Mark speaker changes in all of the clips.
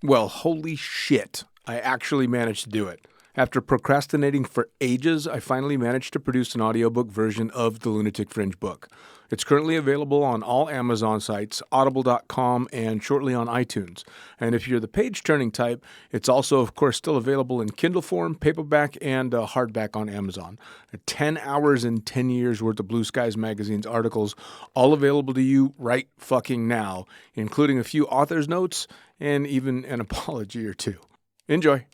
Speaker 1: Well, holy shit. I actually managed to do it. After procrastinating for ages, I finally managed to produce an audiobook version of the Lunatic Fringe book. It's currently available on all Amazon sites, audible.com, and shortly on iTunes. And if you're the page-turning type, it's also, of course, still available in Kindle form, paperback, and hardback on Amazon. 10 hours and 10 years worth of Blue Skies Magazine's articles, all available to you right fucking now, including a few author's notes and even an apology or two. Enjoy.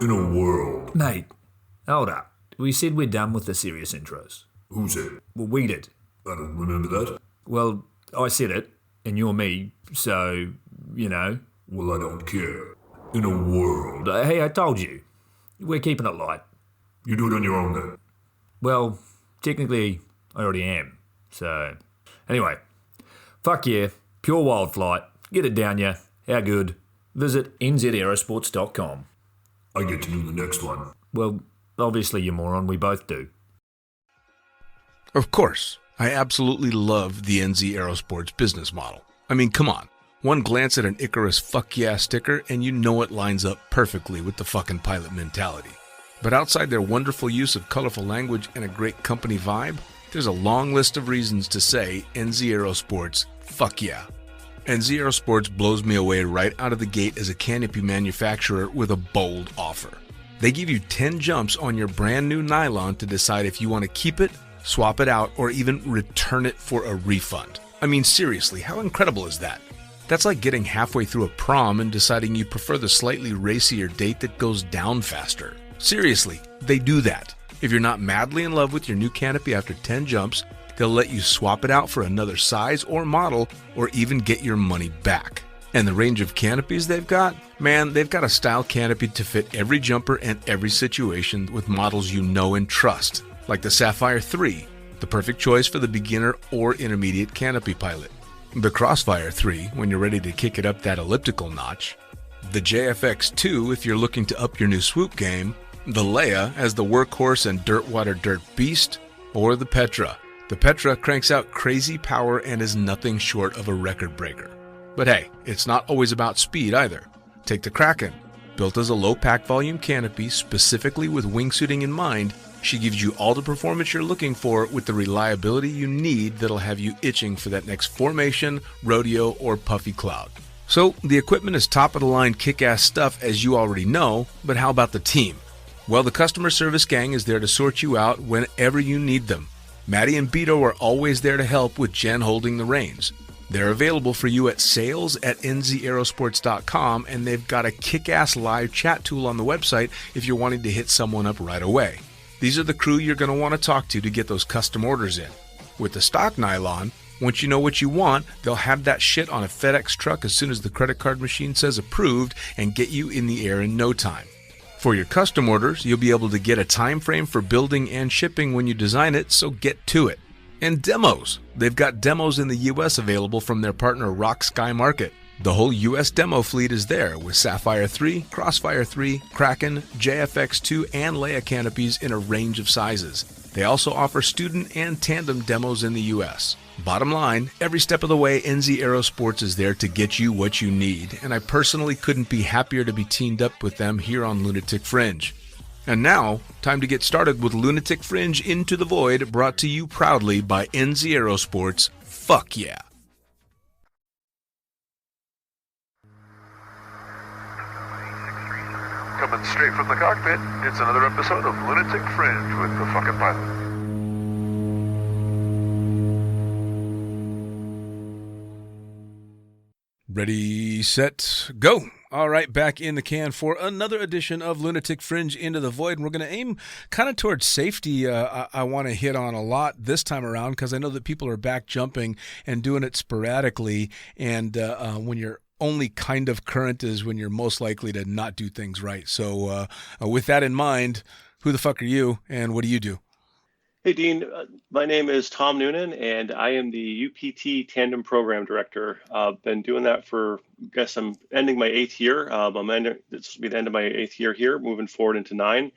Speaker 2: In a world.
Speaker 3: Mate, hold up. We said we're done with the serious intros.
Speaker 2: Who said?
Speaker 3: Well, we did.
Speaker 2: I don't remember that.
Speaker 3: Well, I said it, and you're me, so, you know.
Speaker 2: Well, I don't care. In a world.
Speaker 3: Hey, I told you. We're keeping it light.
Speaker 2: You do it on your own then.
Speaker 3: Well, technically, I already am. So, anyway. Fuck yeah. Pure wild flight. Get it down ya. How good? Visit nzaerosports.com.
Speaker 2: I get to do the next one.
Speaker 3: Well, obviously, you moron. We both do.
Speaker 1: Of course, I absolutely love the NZ Aerosports business model. I mean, come on. One glance at an Icarus fuck yeah sticker and you know it lines up perfectly with the fucking pilot mentality. But outside their wonderful use of colorful language and a great company vibe, there's a long list of reasons to say NZ Aerosports fuck yeah. NZ Aerosports blows me away right out of the gate as a canopy manufacturer with a bold offer. They give you 10 jumps on your brand new nylon to decide if you want to keep it, swap it out, or even return it for a refund. I mean, seriously, how incredible is that? That's like getting halfway through a prom and deciding you prefer the slightly racier date that goes down faster. Seriously, they do that. If you're not madly in love with your new canopy after 10 jumps, they'll let you swap it out for another size or model, or even get your money back. And the range of canopies they've got? Man, they've got a style canopy to fit every jumper and every situation with models you know and trust, like the Sapphire 3, the perfect choice for the beginner or intermediate canopy pilot. The Crossfire 3, when you're ready to kick it up that elliptical notch. The JFX 2, if you're looking to up your new swoop game. The Leia as the workhorse and dirtwater dirt beast. Or the Petra. The Petra cranks out crazy power and is nothing short of a record breaker. But hey, it's not always about speed either. Take the Kraken. Built as a low pack volume canopy specifically with wingsuiting in mind, she gives you all the performance you're looking for with the reliability you need that'll have you itching for that next formation, rodeo, or puffy cloud. So the equipment is top of the line kick-ass stuff as you already know, but how about the team? Well, the customer service gang is there to sort you out whenever you need them. Maddie and Beto are always there to help with Jen holding the reins. They're available for you at sales@nzaerosports.com, and they've got a kick-ass live chat tool on the website if you're wanting to hit someone up right away. These are the crew you're going to want to talk to get those custom orders in. With the stock nylon, once you know what you want, they'll have that shit on a FedEx truck as soon as the credit card machine says approved and get you in the air in no time. For your custom orders, you'll be able to get a time frame for building and shipping when you design it, so get to it. And demos. They've got demos in the US available from their partner Rock Sky Market. The whole US demo fleet is there with Sapphire 3, Crossfire 3, Kraken, JFX 2, and Leia canopies in a range of sizes. They also offer student and tandem demos in the US. Bottom line, every step of the way, NZ Aerosports is there to get you what you need, and I personally couldn't be happier to be teamed up with them here on Lunatic Fringe. And now, time to get started with Lunatic Fringe Into the Void, brought to you proudly by NZ Aerosports. Fuck yeah!
Speaker 4: Coming straight from the cockpit, it's another episode of Lunatic Fringe with the fucking pilot.
Speaker 1: Ready, set, go. All right, back in the can for another edition of Lunatic Fringe Into the Void. And we're going to aim kind of towards safety. I want to hit on a lot this time around because I know that people are back jumping and doing it sporadically. And when you're only kind of current is when you're most likely to not do things right. So with that in mind, who the fuck are you and what do you do?
Speaker 5: Hey, Dean. My name is Tom Noonan, and I am the UPT Tandem Program Director. Been doing that for, I guess I'm ending my 8th year. This will be the end of my 8th year here, moving forward into 9.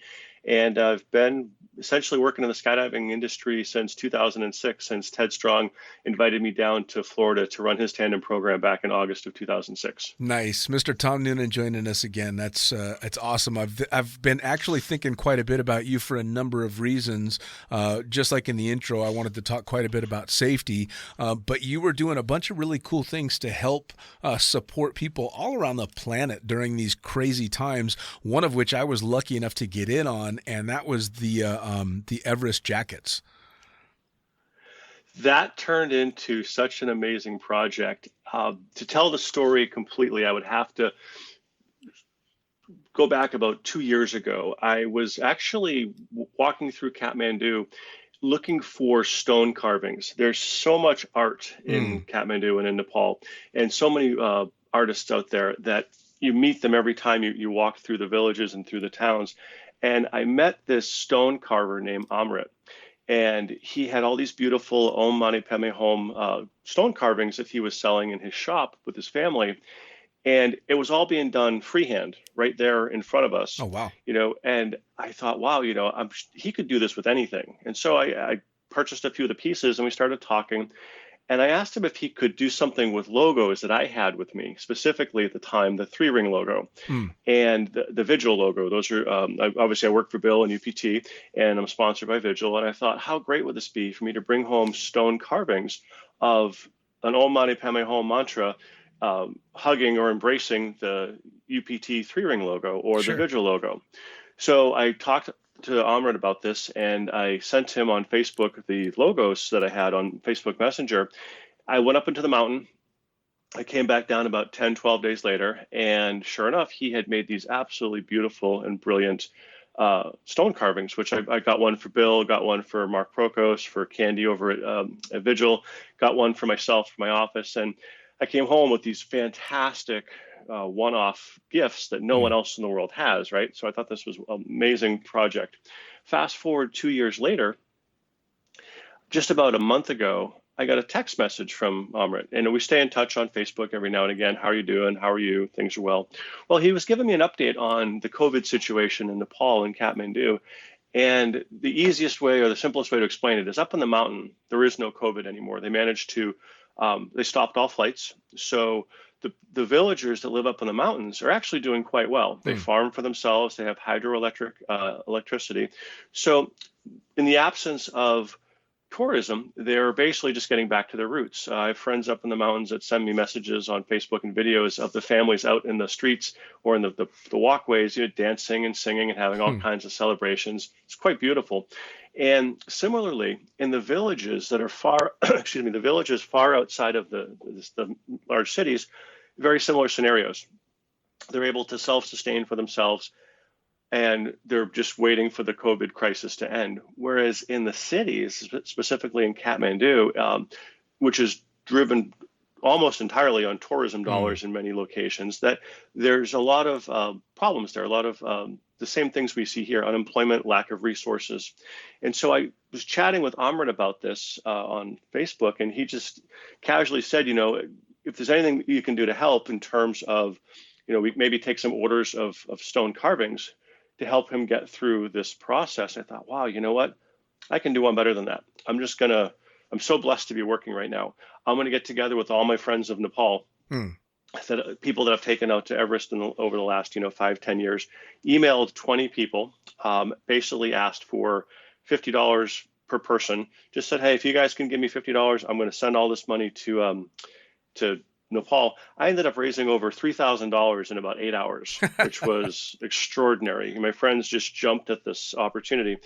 Speaker 5: And I've been essentially working in the skydiving industry since 2006, since Ted Strong invited me down to Florida to run his tandem program back in August of 2006.
Speaker 1: Nice, Mr. Tom Noonan joining us again. That's it's awesome. I've been actually thinking quite a bit about you for a number of reasons. Just like in the intro, I wanted to talk quite a bit about safety, but you were doing a bunch of really cool things to help support people all around the planet during these crazy times. One of which I was lucky enough to get in on, and that was the Everest jackets.
Speaker 5: That turned into such an amazing project. To tell the story completely, I would have to go back about 2 years ago. I was actually walking through Kathmandu looking for stone carvings. There's so much art in Kathmandu and in Nepal, and so many artists out there that you meet them every time you walk through the villages and through the towns. And I met this stone carver named Amrit. And he had all these beautiful Om Mani Padme Hum stone carvings that he was selling in his shop with his family. And it was all being done freehand right there in front of us.
Speaker 1: Oh, wow.
Speaker 5: And I thought, wow, he could do this with anything. And so I purchased a few of the pieces and we started talking. And I asked him if he could do something with logos that I had with me, specifically at the time, the 3-ring logo and the Vigil logo. Those are, obviously I work for Bill and UPT, and I'm sponsored by Vigil. And I thought, how great would this be for me to bring home stone carvings of an Om Mani Padme Hum mantra, hugging or embracing the UPT 3-ring logo or the Vigil logo. So I talked to Amrit about this, and I sent him on Facebook the logos that I had on Facebook Messenger. I went up into the mountain. I came back down about 10, 12 days later, and sure enough, he had made these absolutely beautiful and brilliant stone carvings, which I got one for Bill, got one for Mark Prokos, for Candy over at Vigil, got one for myself for my office, and I came home with these fantastic one-off gifts that no one else in the world has, right? So I thought this was an amazing project. Fast forward 2 years later, just about a month ago, I got a text message from Amrit, and we stay in touch on Facebook every now and again. How are you doing? How are you? Things are well. Well, he was giving me an update on the COVID situation in Nepal and Kathmandu. And the easiest way or the simplest way to explain it is up in the mountain, there is no COVID anymore. They managed to, they stopped all flights. So the villagers that live up in the mountains are actually doing quite well. They farm for themselves. They have hydroelectric electricity. So in the absence of tourism, they're basically just getting back to their roots. I have friends up in the mountains that send me messages on Facebook and videos of the families out in the streets or in the walkways, dancing and singing and having all kinds of celebrations. It's quite beautiful. And similarly, in the villages that are far, the villages far outside of the large cities, very similar scenarios. They're able to self-sustain for themselves, and they're just waiting for the COVID crisis to end. Whereas in the cities, specifically in Kathmandu, which is driven almost entirely on tourism dollars in many locations, that there's a lot of problems there, a lot of the same things we see here: unemployment, lack of resources. And so I was chatting with Amrit about this on Facebook, and he just casually said, if there's anything you can do to help in terms of, we maybe take some orders of stone carvings to help him get through this process. I thought, wow, you know what? I can do one better than that. I'm so blessed to be working right now. I'm going to get together with all my friends of Nepal, people that I've taken out to Everest over the last, 5-10 years, emailed 20 people, basically asked for $50 per person, just said, hey, if you guys can give me $50, I'm going to send all this money to Nepal. I ended up raising over $3,000 in about 8 hours, which was extraordinary. My friends just jumped at this opportunity.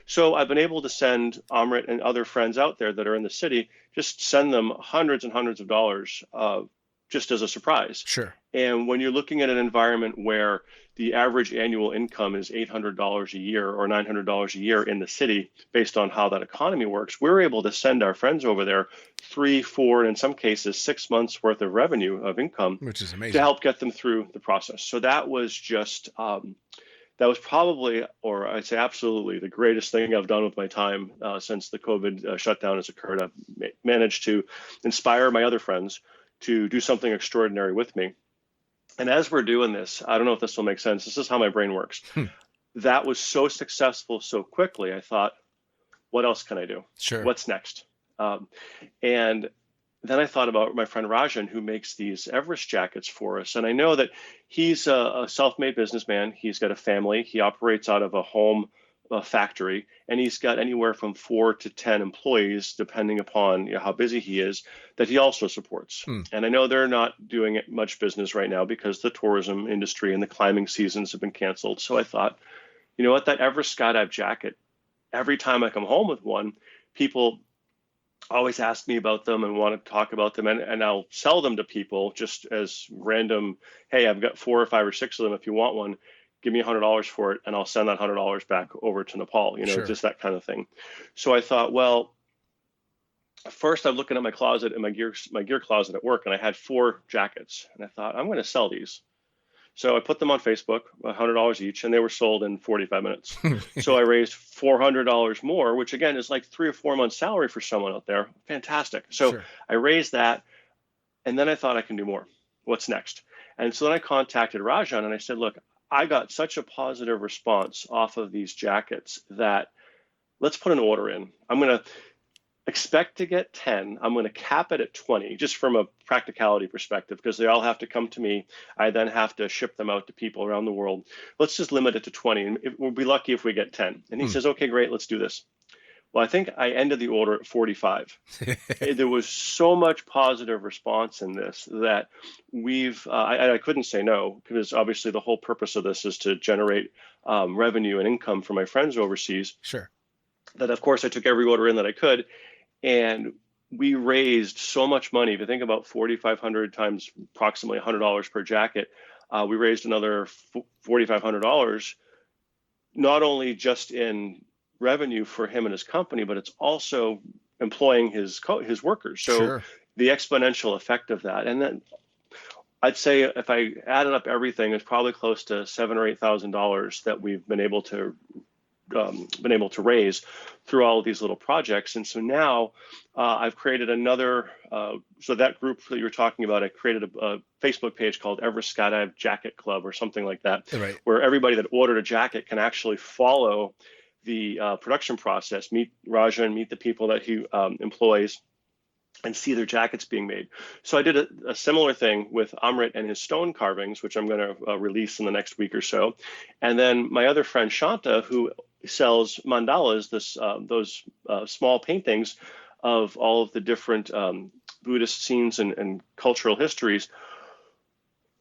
Speaker 5: So I've been able to send Amrit and other friends out there that are in the city, just send them hundreds and hundreds of dollars just as a surprise.
Speaker 1: Sure.
Speaker 5: And when you're looking at an environment where the average annual income is $800 a year or $900 a year in the city, based on how that economy works, we're able to send our friends over there 3, 4, and in some cases 6 months worth of revenue of income,
Speaker 1: which is amazing,
Speaker 5: to help get them through the process. So that was just that was probably, or I'd say absolutely, the greatest thing I've done with my time since the COVID shutdown has occurred. I've managed to inspire my other friends to do something extraordinary with me. And as we're doing this, I don't know if this will make sense. This is how my brain works. That was so successful so quickly. I thought, what else can I do?
Speaker 1: Sure.
Speaker 5: What's next? And then I thought about my friend Rajan, who makes these Everest jackets for us. And I know that he's a self-made businessman. He's got a family. He operates out of a home factory, and he's got anywhere from 4 to 10 employees, depending upon how busy he is, that he also supports. And I know they're not doing much business right now because the tourism industry and the climbing seasons have been canceled. So I thought, you know what, that Everest skydive jacket, every time I come home with one, people always ask me about them and want to talk about them, and I'll sell them to people just as random. Hey, I've got 4 or 5 or 6 of them. If you want one, give me $100 for it, and I'll send that $100 back over to Nepal.
Speaker 1: Sure.
Speaker 5: Just that kind of thing. So I thought, well, first I'm looking at my closet and my gear closet at work, and I had 4 jackets, and I thought I'm going to sell these. So I put them on Facebook, $100 each, and they were sold in 45 minutes. So I raised $400 more, which again is like 3 or 4 months' salary for someone out there. Fantastic. So
Speaker 1: Sure.
Speaker 5: I raised that, and then I thought I can do more. What's next? And so then I contacted Rajan, and I said, look, I got such a positive response off of these jackets that let's put an order in. I'm going to expect to get 10. I'm going to cap it at 20, just from a practicality perspective, because they all have to come to me. I then have to ship them out to people around the world. Let's just limit it to 20, and we'll be lucky if we get 10. And he says, okay, great, let's do this. Well, I think I ended the order at 45. There was so much positive response in this that I couldn't say no, because obviously the whole purpose of this is to generate revenue and income for my friends overseas.
Speaker 1: Sure.
Speaker 5: That, of course, I took every order in that I could. And we raised so much money. If you think about 4,500 times approximately $100 per jacket, we raised another $4,500, not only just in revenue for him and his company, but it's also employing his workers. So
Speaker 1: Sure.
Speaker 5: the exponential effect of that. And then I'd say if I added up everything, it's probably close to $7,000 or $8,000 that we've been able to raise through all of these little projects. And so now I've created another, so that group that you were talking about, I created a Facebook page called Everest Skydive Jacket Club or something like that,
Speaker 1: Right.
Speaker 5: where everybody that ordered a jacket can actually follow the production process, meet Rajan, meet the people that he employs, and see their jackets being made. So I did a similar thing with Amrit and his stone carvings, which I'm going to release in the next week or so. And then my other friend Shanta, who sells mandalas, those small paintings of all of the different Buddhist scenes and cultural histories.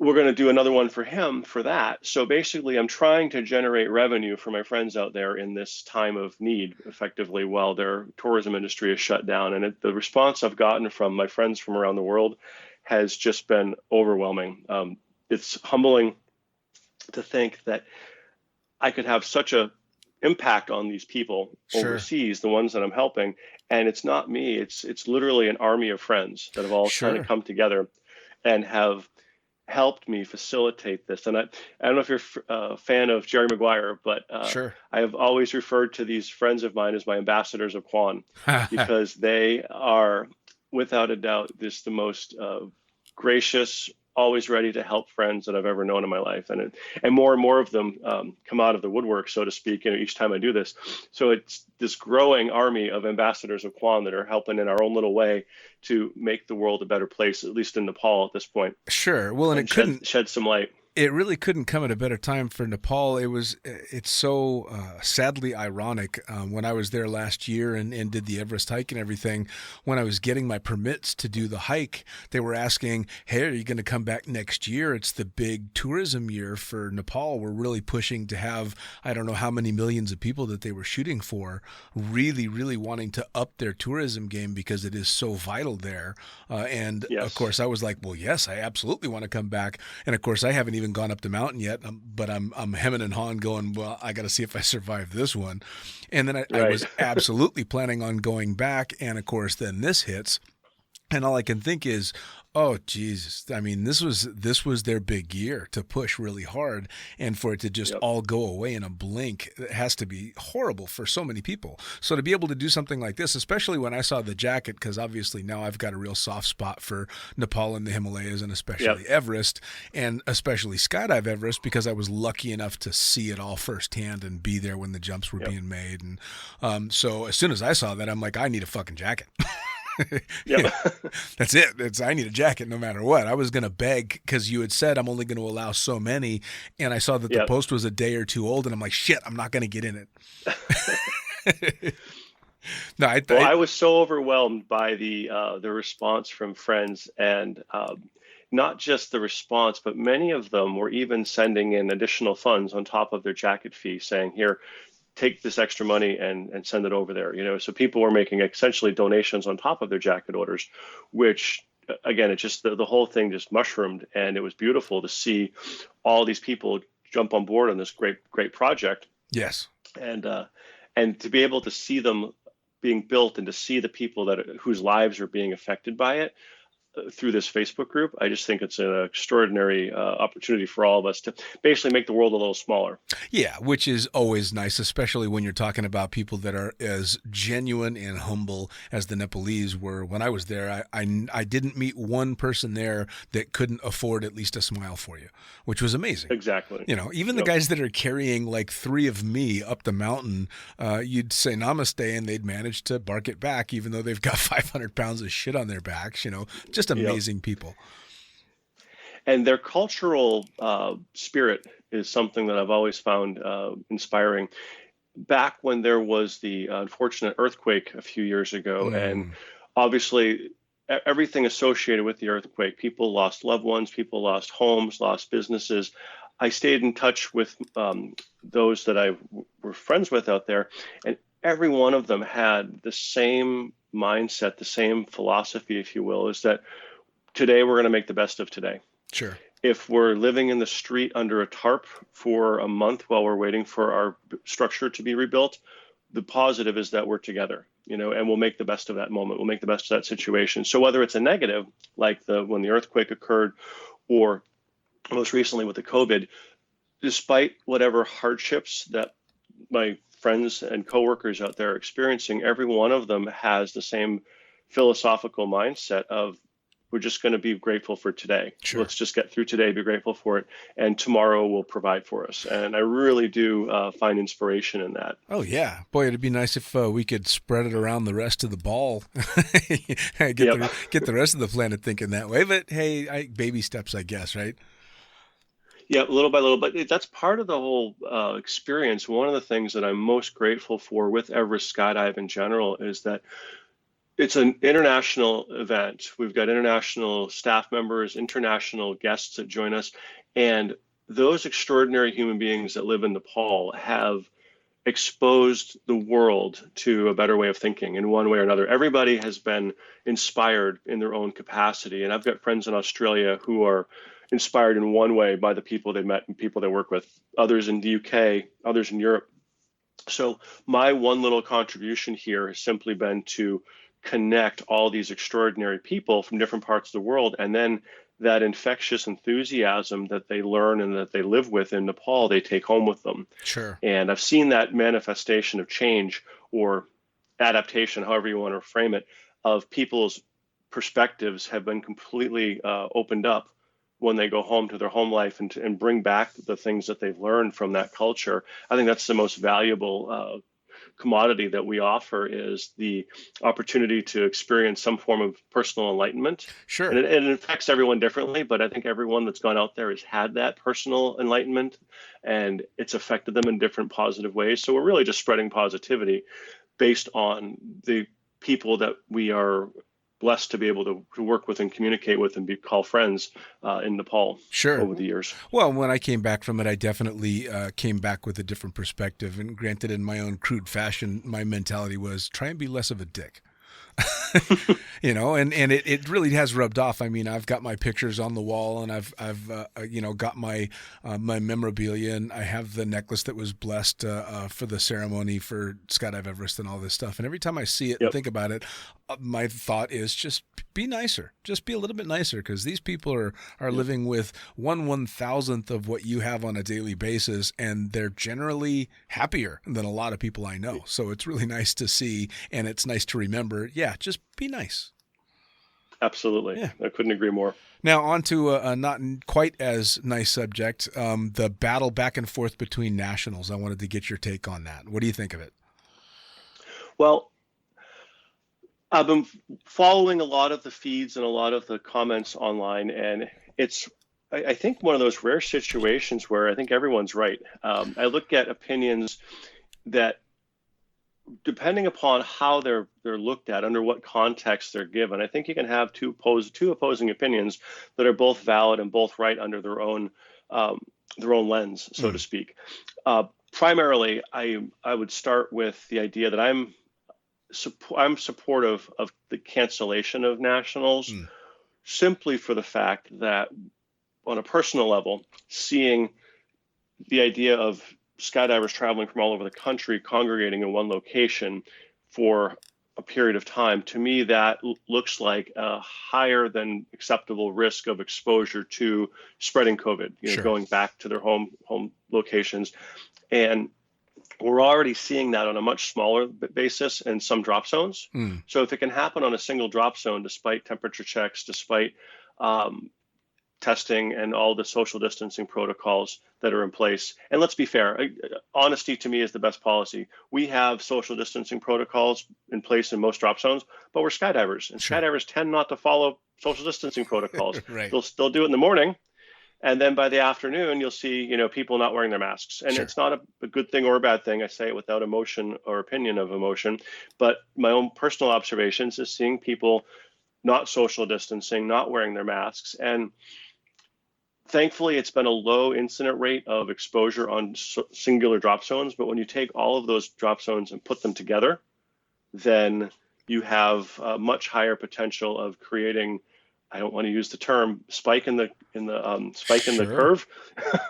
Speaker 5: We're going to do another one for him for that. So basically, I'm trying to generate revenue for my friends out there in this time of need, effectively, while their tourism industry is shut down. And the response I've gotten from my friends from around the world has just been overwhelming. It's humbling to think that I could have such a impact on these people overseas, the ones that I'm helping. And it's not me. It's literally an army of friends that have all kind of come together and have helped me facilitate this. And I don't know if you're a fan of Jerry Maguire, but I have always referred to these friends of mine as my ambassadors of Kwan, because they are, without a doubt, the most gracious, always ready to help friends that I've ever known in my life. And more of them come out of the woodwork, so to speak, each time I do this. So it's this growing army of ambassadors of Kwan that are helping in our own little way to make the world a better place, at least in Nepal at this point.
Speaker 1: Sure. Well, and it couldn't
Speaker 5: shed some light.
Speaker 1: It really couldn't come at a better time for Nepal. It's so sadly ironic. When I was there last year and did the Everest hike and everything, when I was getting my permits to do the hike, they were asking, hey, are you going to come back next year? It's the big tourism year for Nepal. We're really pushing to have, I don't know how many millions of people that they were shooting for, really, really wanting to up their tourism game because it is so vital there. Of course, I was like, well, yes, I absolutely want to come back. And of course, I haven't even gone up the mountain yet, but I'm hemming and hawing going, well, I got to see if I survive this one. And then I was absolutely planning on going back. And of course, then this hits. And all I can think is, oh Jesus! I mean, this was their big year to push really hard, and for it to just all go away in a blink, it has to be horrible for so many people. So to be able to do something like this, especially when I saw the jacket, because obviously now I've got a real soft spot for Nepal and the Himalayas, and especially Everest, and especially Skydive Everest, because I was lucky enough to see it all firsthand and be there when the jumps were being made. And so as soon as I saw that, I'm like, I need a fucking jacket. That's it. I need a jacket no matter what. I was going to beg because you had said I'm only going to allow so many, and I saw that the post was a day or two old, and I'm like, shit, I'm not going to get in it. No, I
Speaker 5: was so overwhelmed by the response from friends, and not just the response, but many of them were even sending in additional funds on top of their jacket fee, saying, here, take this extra money and send it over there. So people were making essentially donations on top of their jacket orders, which again, it just, the whole thing just mushroomed, and it was beautiful to see all these people jump on board on this great project.
Speaker 1: Yes.
Speaker 5: And to be able to see them being built, and to see the people whose lives are being affected by it through this Facebook group, I just think it's an extraordinary opportunity for all of us to basically make the world a little smaller.
Speaker 1: Yeah, which is always nice, especially when you're talking about people that are as genuine and humble as the Nepalese were. When I was there, I didn't meet one person there that couldn't afford at least a smile for you, which was amazing.
Speaker 5: Exactly.
Speaker 1: Even the guys that are carrying like 3 of me up the mountain, you'd say namaste and they'd manage to bark it back, even though they've got 500 pounds of shit on their backs, just amazing people.
Speaker 5: And their cultural spirit is something that I've always found inspiring. Back when there was the unfortunate earthquake a few years ago, and obviously everything associated with the earthquake, people lost loved ones, people lost homes, lost businesses. I stayed in touch with those that I were friends with out there, and every one of them had the same mindset, the same philosophy, if you will, is that today we're going to make the best of today.
Speaker 1: Sure.
Speaker 5: If we're living in the street under a tarp for a month while we're waiting for our structure to be rebuilt, the positive is that we're together, and we'll make the best of that moment. We'll make the best of that situation. So whether it's a negative, like when the earthquake occurred, or most recently with the COVID, despite whatever hardships that my friends and coworkers out there are experiencing, every one of them has the same philosophical mindset of, we're just going to be grateful for today. Sure. Let's just get through today, be grateful for it, and tomorrow will provide for us. And I really do find inspiration in that.
Speaker 1: Oh, yeah. Boy, it'd be nice if we could spread it around the rest of the ball. get the rest of the planet thinking that way. But hey, baby steps, I guess, right?
Speaker 5: Yeah, little by little. But that's part of the whole experience. One of the things that I'm most grateful for with Everest Skydive in general is that it's an international event. We've got international staff members, international guests that join us. And those extraordinary human beings that live in Nepal have exposed the world to a better way of thinking in one way or another. Everybody has been inspired in their own capacity. And I've got friends in Australia who are inspired in one way by the people they met and people they work with, others in the UK, others in Europe. So my one little contribution here has simply been to connect all these extraordinary people from different parts of the world, and then that infectious enthusiasm that they learn and that they live with in Nepal, they take home with them.
Speaker 1: Sure.
Speaker 5: And I've seen that manifestation of change or adaptation, however you want to frame it, of people's perspectives have been completely opened up when they go home to their home life and bring back the things that they've learned from that culture. I think that's the most valuable commodity that we offer, is the opportunity to experience some form of personal enlightenment.
Speaker 1: Sure.
Speaker 5: And it affects everyone differently, but I think everyone that's gone out there has had that personal enlightenment, and it's affected them in different positive ways. So we're really just spreading positivity based on the people that we are blessed to be able to work with and communicate with and call friends in Nepal.
Speaker 1: Sure.
Speaker 5: Over the years.
Speaker 1: Well, when I came back from it, I definitely came back with a different perspective. And granted, in my own crude fashion, my mentality was try and be less of a dick. You know, and it really has rubbed off. I mean, I've got my pictures on the wall, and I've you know, got my my memorabilia, and I have the necklace that was blessed for the ceremony for Skydive Everest and all this stuff. And every time I see it and think about it, my thought is just be nicer, just be a little bit nicer, because these people are living with 1/1000th of what you have on a daily basis, and they're generally happier than a lot of people I know. So it's really nice to see, and it's nice to remember. Yeah, just be nice.
Speaker 5: Absolutely. Yeah. I couldn't agree more.
Speaker 1: Now, on to a not quite as nice subject, the battle back and forth between nationals. I wanted to get your take on that. What do you think of it?
Speaker 5: Well, I've been following a lot of the feeds and a lot of the comments online, and it's, I think, one of those rare situations where I think everyone's right. I look at opinions that, depending upon how they're looked at, under what context they're given, I think you can have two opposing opinions that are both valid and both right under their own lens, so to speak. Primarily, I would start with the idea that I'm supportive of the cancellation of nationals, simply for the fact that, on a personal level, seeing the idea of skydivers traveling from all over the country congregating in one location for a period of time, to me that looks like a higher than acceptable risk of exposure to spreading COVID, you know, going back to their home locations. And we're already seeing that on a much smaller basis in some drop zones. So if it can happen on a single drop zone, despite temperature checks, despite testing and all the social distancing protocols that are in place. And let's be fair, honesty to me is the best policy. We have social distancing protocols in place in most drop zones, but we're skydivers, and skydivers tend not to follow social distancing protocols. They'll do it in the morning, and then by the afternoon, you'll see, you know, people not wearing their masks. And it's not a good thing or a bad thing. I say it without emotion or opinion of emotion, but my own personal observations is seeing people not social distancing, not wearing their masks. And thankfully, it's been a low incident rate of exposure on singular drop zones. But when you take all of those drop zones and put them together, then you have a much higher potential of creating, I don't want to use the term spike in the curve,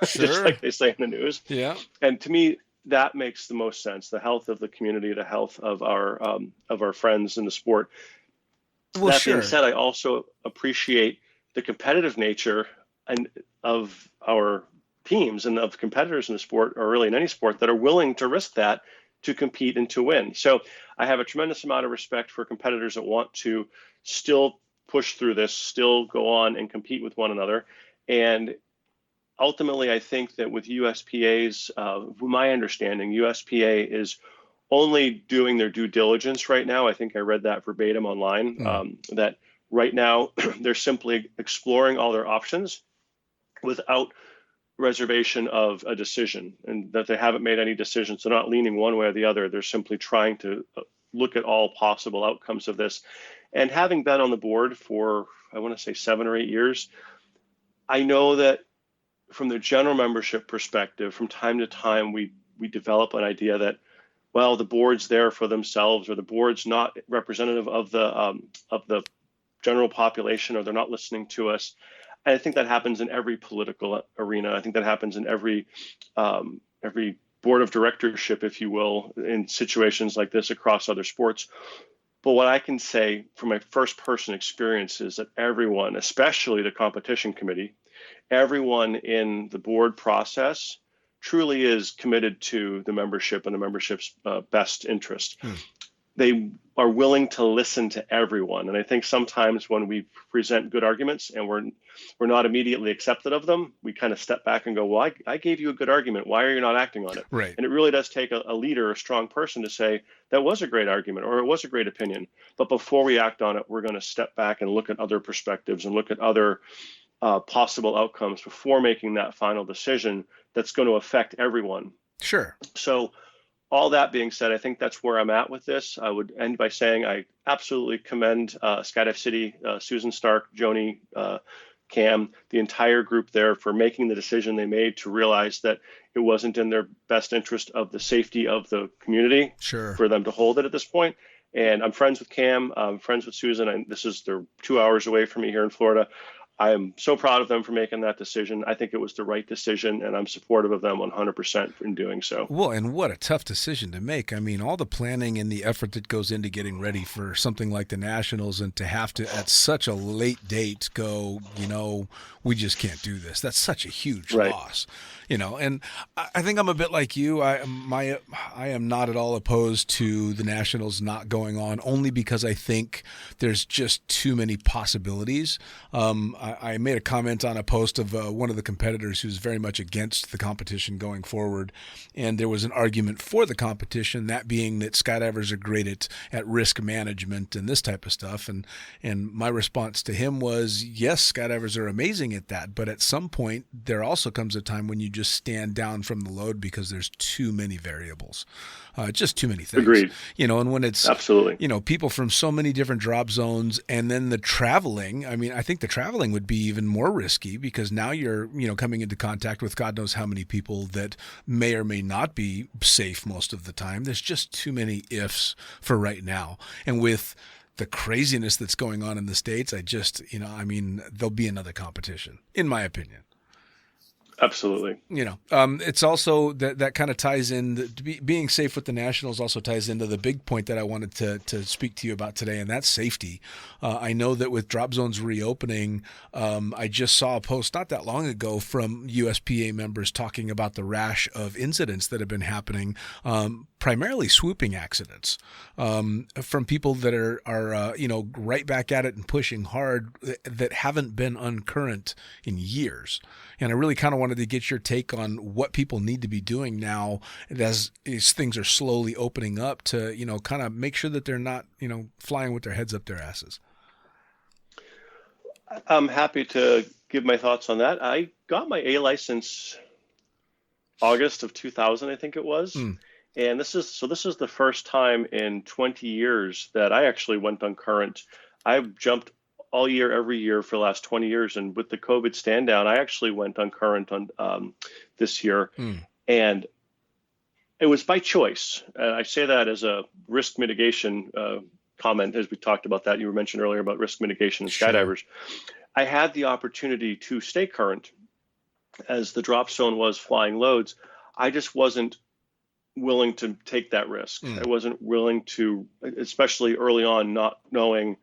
Speaker 5: just like they say in the news. Yeah. And to me, that makes the most sense. The health of the community, the health of our friends in the sport. Well, that being said, I also appreciate the competitive nature and of our teams and of competitors in the sport, or really in any sport, that are willing to risk that to compete and to win. So I have a tremendous amount of respect for competitors that want to still push through this, still go on and compete with one another. And ultimately, I think that with USPA's, my understanding, USPA is only doing their due diligence right now. I think I read that verbatim online, that right now they're simply exploring all their options without reservation of a decision, and that they haven't made any decisions. They're not leaning one way or the other. They're simply trying to look at all possible outcomes of this. And having been on the board for, I want to say 7 or 8 years, I know that from the general membership perspective, from time to time, we develop an idea that, well, the board's there for themselves, or the board's not representative of the general population, or they're not listening to us. And I think that happens in every political arena. I think that happens in every board of directorship, if you will, in situations like this across other sports. But what I can say from my first person experience is that everyone, especially the competition committee, everyone in the board process truly is committed to the membership and the membership's best interest. They are willing to listen to everyone. And I think sometimes when we present good arguments and we're not immediately accepted of them, we kind of step back and go, well, I gave you a good argument. Why are you not acting on it? Right. And it really does take a leader, a strong person, to say, that was a great argument, or it was a great opinion. But before we act on it, we're going to step back and look at other perspectives and look at other possible outcomes before making that final decision that's going to affect everyone. Sure. So all that being said, I think that's where I'm at with this. I would end by saying I absolutely commend Skydive City, Susan Stark, Joni, Cam, the entire group there for making the decision they made to realize that it wasn't in their best interest of the safety of the community
Speaker 1: Sure.
Speaker 5: for them to hold it at this point. And I'm friends with Cam, I'm friends with Susan, and they're 2 hours away from me here in Florida. I am so proud of them for making that decision. I think it was the right decision, and I'm supportive of them 100% in doing so.
Speaker 1: Well, and what a tough decision to make. I mean, all the planning and the effort that goes into getting ready for something like the Nationals, and to have to, at such a late date, go, we just can't do this. That's such a huge loss. And I think I'm a bit like you. I am not at all opposed to the Nationals not going on, only because I think there's just too many possibilities. I made a comment on a post of one of the competitors who's very much against the competition going forward, and there was an argument for the competition, that being that skydivers are great at risk management and this type of stuff. And my response to him was, yes, skydivers are amazing at that, but at some point there also comes a time when you just stand down from the load because there's too many variables, just too many things.
Speaker 5: Agreed.
Speaker 1: And when it's
Speaker 5: absolutely,
Speaker 1: people from so many different drop zones, and then the traveling. I mean, I think the traveling would be even more risky because now you're, coming into contact with God knows how many people that may or may not be safe most of the time. There's just too many ifs for right now. And with the craziness that's going on in the States, there'll be another competition, in my opinion.
Speaker 5: Absolutely.
Speaker 1: It's also that kind of ties in, being safe with the Nationals also ties into the big point that I wanted to speak to you about today, and that's safety. I know that with drop zones reopening, I just saw a post not that long ago from USPA members talking about the rash of incidents that have been happening, primarily swooping accidents, from people that are right back at it and pushing hard, that haven't been uncurrent in years. And I really kind of wanted to get your take on what people need to be doing now as things are slowly opening up to, kind of make sure that they're not, flying with their heads up their asses.
Speaker 5: I'm happy to give my thoughts on that. I got my A license August of 2000, I think it was. And this is the first time in 20 years that I actually went on current. I've jumped all year, every year for the last 20 years. And with the COVID stand down, I actually went on current on this year. And it was by choice. And I say that as a risk mitigation comment, as we talked about that. You were mentioned earlier about risk mitigation and skydivers. I had the opportunity to stay current as the drop zone was flying loads. I just wasn't willing to take that risk. I wasn't willing to, especially early on, not knowing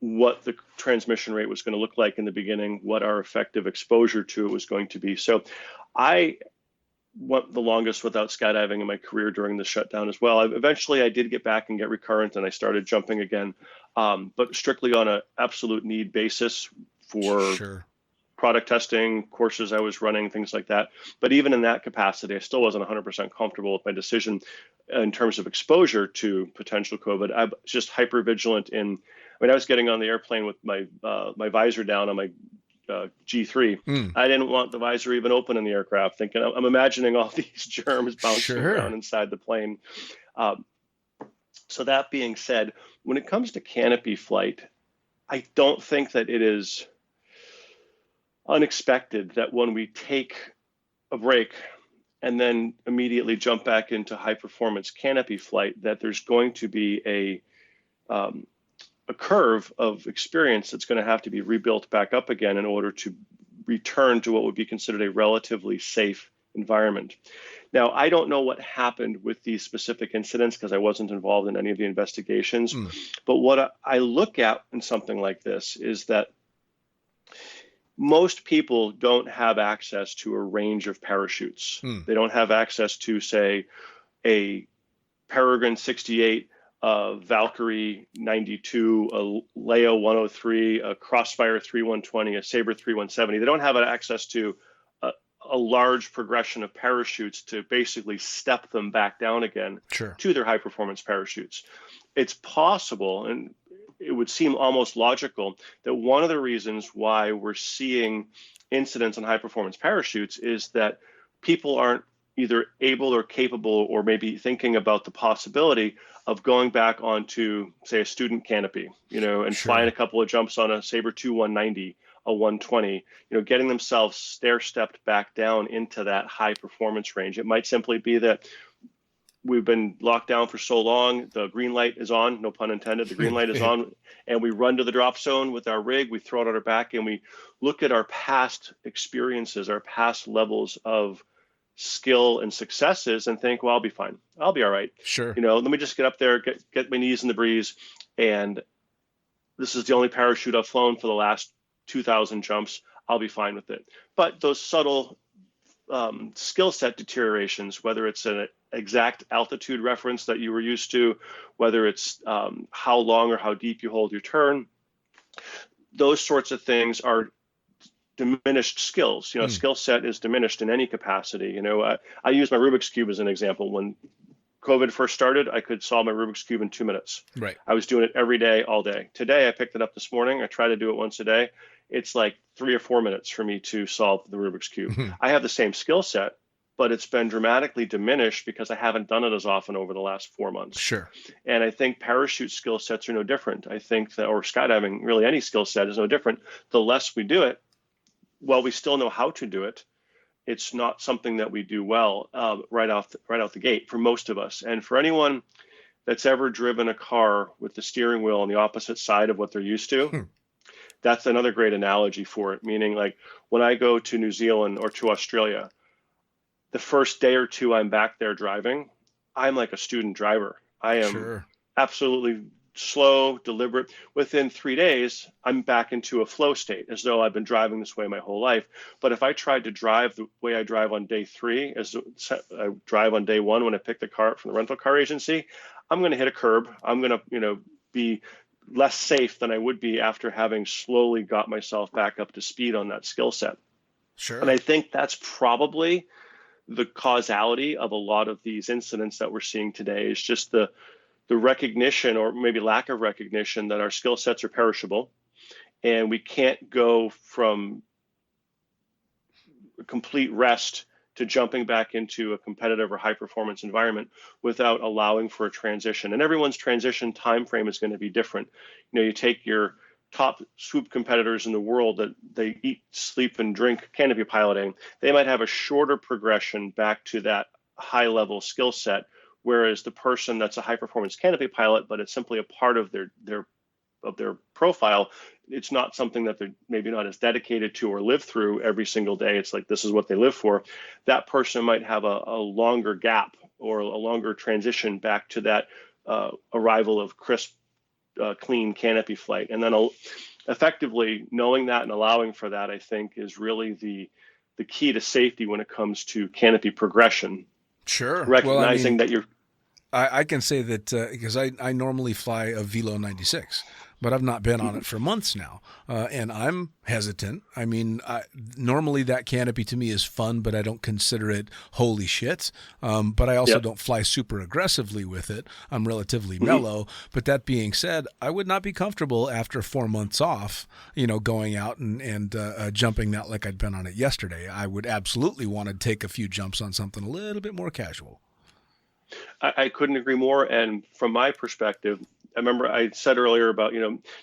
Speaker 5: what the transmission rate was going to look like in the beginning, what our effective exposure to it was going to be. So I went the longest without skydiving in my career during the shutdown as well. Eventually I did get back and get recurrent, and I started jumping again, but strictly on an absolute need basis for product testing, courses I was running, things like that. But even in that capacity, I still wasn't 100% comfortable with my decision in terms of exposure to potential COVID. I was just hyper vigilant I was getting on the airplane with my visor down on my G3. I didn't want the visor even open in the aircraft, thinking I'm imagining all these germs bouncing around inside the plane. So that being said, when it comes to canopy flight, I don't think that it is unexpected that when we take a break and then immediately jump back into high performance canopy flight, that there's going to be a curve of experience that's going to have to be rebuilt back up again in order to return to what would be considered a relatively safe environment. Now, I don't know what happened with these specific incidents because I wasn't involved in any of the investigations. But what I look at in something like this is that most people don't have access to a range of parachutes. They don't have access to, say, a Peregrine 68, a Valkyrie 92, a Leo 103, a Crossfire 3120, a Sabre 3170. They don't have access to a large progression of parachutes to basically step them back down again to their high performance parachutes. It's possible, and it would seem almost logical, that one of the reasons why we're seeing incidents on high performance parachutes is that people aren't either able or capable or maybe thinking about the possibility of going back onto, say, a student canopy, and flying a couple of jumps on a Sabre 2190 a 120, getting themselves stair-stepped back down into that high performance range. It might simply be that we've been locked down for so long, the green light is on, no pun intended, the green light is on, and we run to the drop zone with our rig, we throw it on our back, and we look at our past experiences, our past levels of skill and successes and think, well, I'll be fine. I'll be all right.
Speaker 1: Sure.
Speaker 5: Let me just get up there, get my knees in the breeze. And this is the only parachute I've flown for the last 2,000 jumps. I'll be fine with it. But those subtle skill set deteriorations, whether it's an exact altitude reference that you were used to, whether it's how long or how deep you hold your turn, those sorts of things are diminished skills. Skill set is diminished in any capacity. I use my Rubik's Cube as an example. When COVID first started, I could solve my Rubik's Cube in 2 minutes.
Speaker 1: Right.
Speaker 5: I was doing it every day, all day. Today, I picked it up this morning. I try to do it once a day. It's like 3 or 4 minutes for me to solve the Rubik's Cube. I have the same skill set, but it's been dramatically diminished because I haven't done it as often over the last 4 months.
Speaker 1: Sure.
Speaker 5: And I think parachute skill sets are no different. I think that, or skydiving, really any skill set is no different. The less we do it, well, we still know how to do it. It's not something that we do well right out the gate for most of us. And for anyone that's ever driven a car with the steering wheel on the opposite side of what they're used to, that's another great analogy for it. Meaning, like when I go to New Zealand or to Australia, the first day or two I'm back there driving, I'm like a student driver. I am absolutely slow, deliberate. Within 3 days, I'm back into a flow state as though I've been driving this way my whole life. But if I tried to drive the way I drive on day 3, as I drive on day 1 when I pick the car up from the rental car agency, I'm going to hit a curb. I'm going to, be less safe than I would be after having slowly got myself back up to speed on that skill set.
Speaker 1: Sure.
Speaker 5: And I think that's probably the causality of a lot of these incidents that we're seeing today is just the recognition, or maybe lack of recognition, that our skill sets are perishable and we can't go from complete rest to jumping back into a competitive or high performance environment without allowing for a transition. And everyone's transition time frame is going to be different. You take your top swoop competitors in the world that they eat, sleep, and drink canopy piloting. They might have a shorter progression back to that high level skill set, whereas the person that's a high performance canopy pilot, but it's simply a part of their profile, it's not something that they're maybe not as dedicated to or live through every single day. It's like this is what they live for. That person might have a longer gap or a longer transition back to that arrival of crisp, clean canopy flight. And then effectively knowing that and allowing for that, I think, is really the key to safety when it comes to canopy progression.
Speaker 1: Sure.
Speaker 5: Recognizing that you're...
Speaker 1: I can say that because I normally fly a Velo 96, but I've not been on it for months now, and I'm hesitant. I mean, normally that canopy to me is fun, but I don't consider it holy shit. But I also don't fly super aggressively with it. I'm relatively mellow. But that being said, I would not be comfortable after 4 months off, going out and jumping that like I'd been on it yesterday. I would absolutely want to take a few jumps on something a little bit more casual.
Speaker 5: I couldn't agree more. And from my perspective, I remember I said earlier about,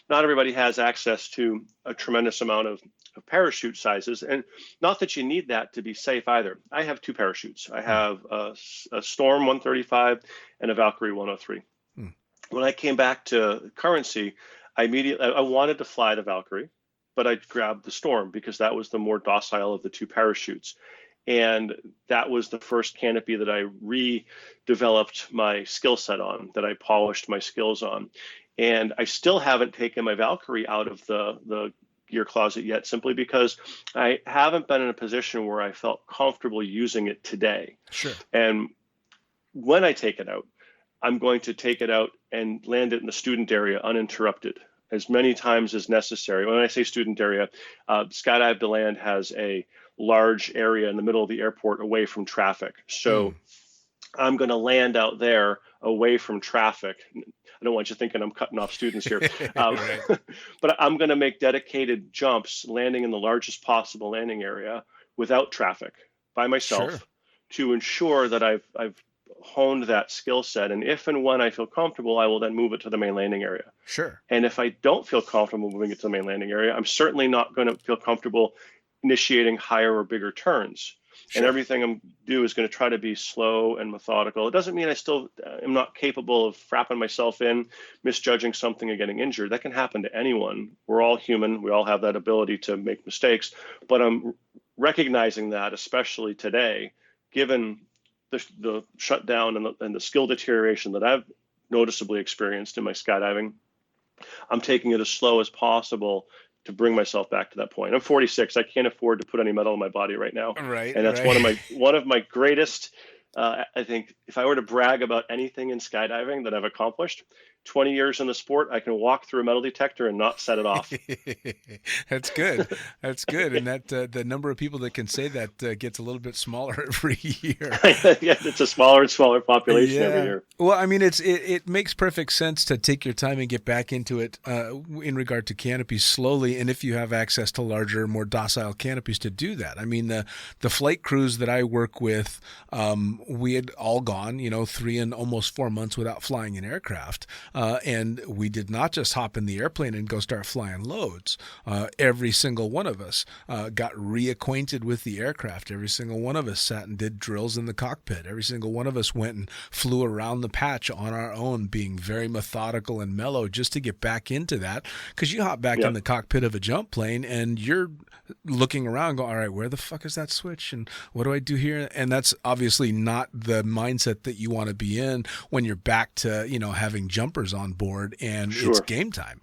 Speaker 5: not everybody has access to a tremendous amount of parachute sizes, and not that you need that to be safe either. I have 2 parachutes. I have a Storm 135 and a Valkyrie 103. When I came back to Currency, I wanted to fly the Valkyrie, but I grabbed the Storm because that was the more docile of the 2 parachutes. And that was the first canopy that I redeveloped my skill set on, that I polished my skills on. And I still haven't taken my Valkyrie out of the gear closet yet, simply because I haven't been in a position where I felt comfortable using it today.
Speaker 1: Sure.
Speaker 5: And when I take it out, I'm going to take it out and land it in the student area uninterrupted as many times as necessary. When I say student area, Skydive to Land has a large area in the middle of the airport away from traffic. So I'm going to land out there away from traffic. I don't want you thinking I'm cutting off students here. But I'm going to make dedicated jumps landing in the largest possible landing area without traffic by myself to ensure that I've honed that skill set. And if and when I feel comfortable, I will then move it to the main landing area.
Speaker 1: Sure.
Speaker 5: And if I don't feel comfortable moving it to the main landing area, I'm certainly not going to feel comfortable initiating higher or bigger turns.
Speaker 1: Sure.
Speaker 5: And everything I'm do is going to try to be slow and methodical. It doesn't mean I still am not capable of frapping myself in, misjudging something and getting injured. That can happen to anyone. We're all human. We all have that ability to make mistakes. But I'm recognizing that, especially today, given the shutdown and the skill deterioration that I've noticeably experienced in my skydiving, I'm taking it as slow as possible to bring myself back to that point. I'm 46. I can't afford to put any metal in my body right now.
Speaker 1: Right.
Speaker 5: And that's one of my greatest, I think if I were to brag about anything in skydiving that I've accomplished, 20 years in the sport, I can walk through a metal detector and not set it off.
Speaker 1: That's good. That's good. And that the number of people that can say that gets a little bit smaller every year.
Speaker 5: Yeah, it's a smaller and smaller population every year.
Speaker 1: Well, I mean, it makes perfect sense to take your time and get back into it in regard to canopies slowly. And if you have access to larger, more docile canopies, to do that. I mean, the flight crews that I work with, we had all gone, 3 and almost 4 months without flying an aircraft. And we did not just hop in the airplane and go start flying loads. Every single one of us got reacquainted with the aircraft. Every single one of us sat and did drills in the cockpit. Every single one of us went and flew around the patch on our own, being very methodical and mellow just to get back into that. Because you hop back in the cockpit of a jump plane and you're looking around going, all right, where the fuck is that switch? And what do I do here? And that's obviously not the mindset that you want to be in when you're back to, having jumpers on board and it's game time,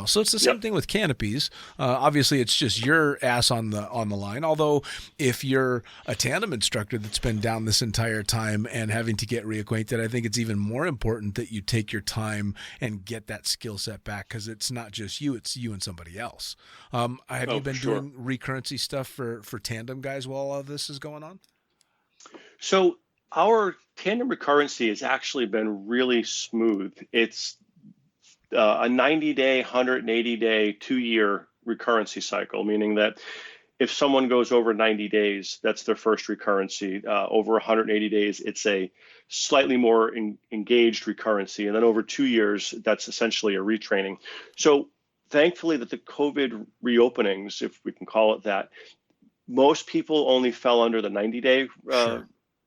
Speaker 1: so it's the same thing with canopies. Obviously it's just your ass on the line. Although if you're a tandem instructor that's been down this entire time and having to get reacquainted, I think it's even more important that you take your time and get that skill set back, because it's not just you, it's you and somebody else. Have you been doing recurrency stuff for tandem guys while all of this is going on?
Speaker 5: So our tandem recurrency has actually been really smooth. It's a 90-day, 180-day, 2-year recurrency cycle, meaning that if someone goes over 90 days, that's their first recurrency. Over 180 days, it's a slightly more engaged recurrency. And then over 2 years, that's essentially a retraining. So thankfully that the COVID reopenings, if we can call it that, most people only fell under the 90-day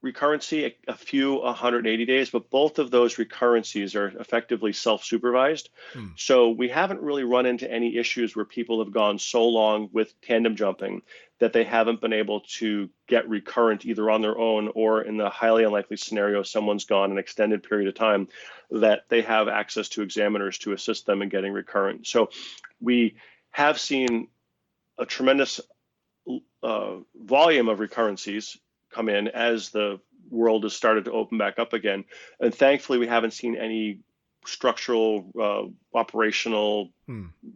Speaker 5: recurrency, a few 180 days, but both of those recurrencies are effectively self-supervised. So we haven't really run into any issues where people have gone so long with tandem jumping that they haven't been able to get recurrent either on their own, or in the highly unlikely scenario someone's gone an extended period of time, that they have access to examiners to assist them in getting recurrent. So we have seen a tremendous volume of recurrencies come in as the world has started to open back up again. And thankfully, we haven't seen any structural, operational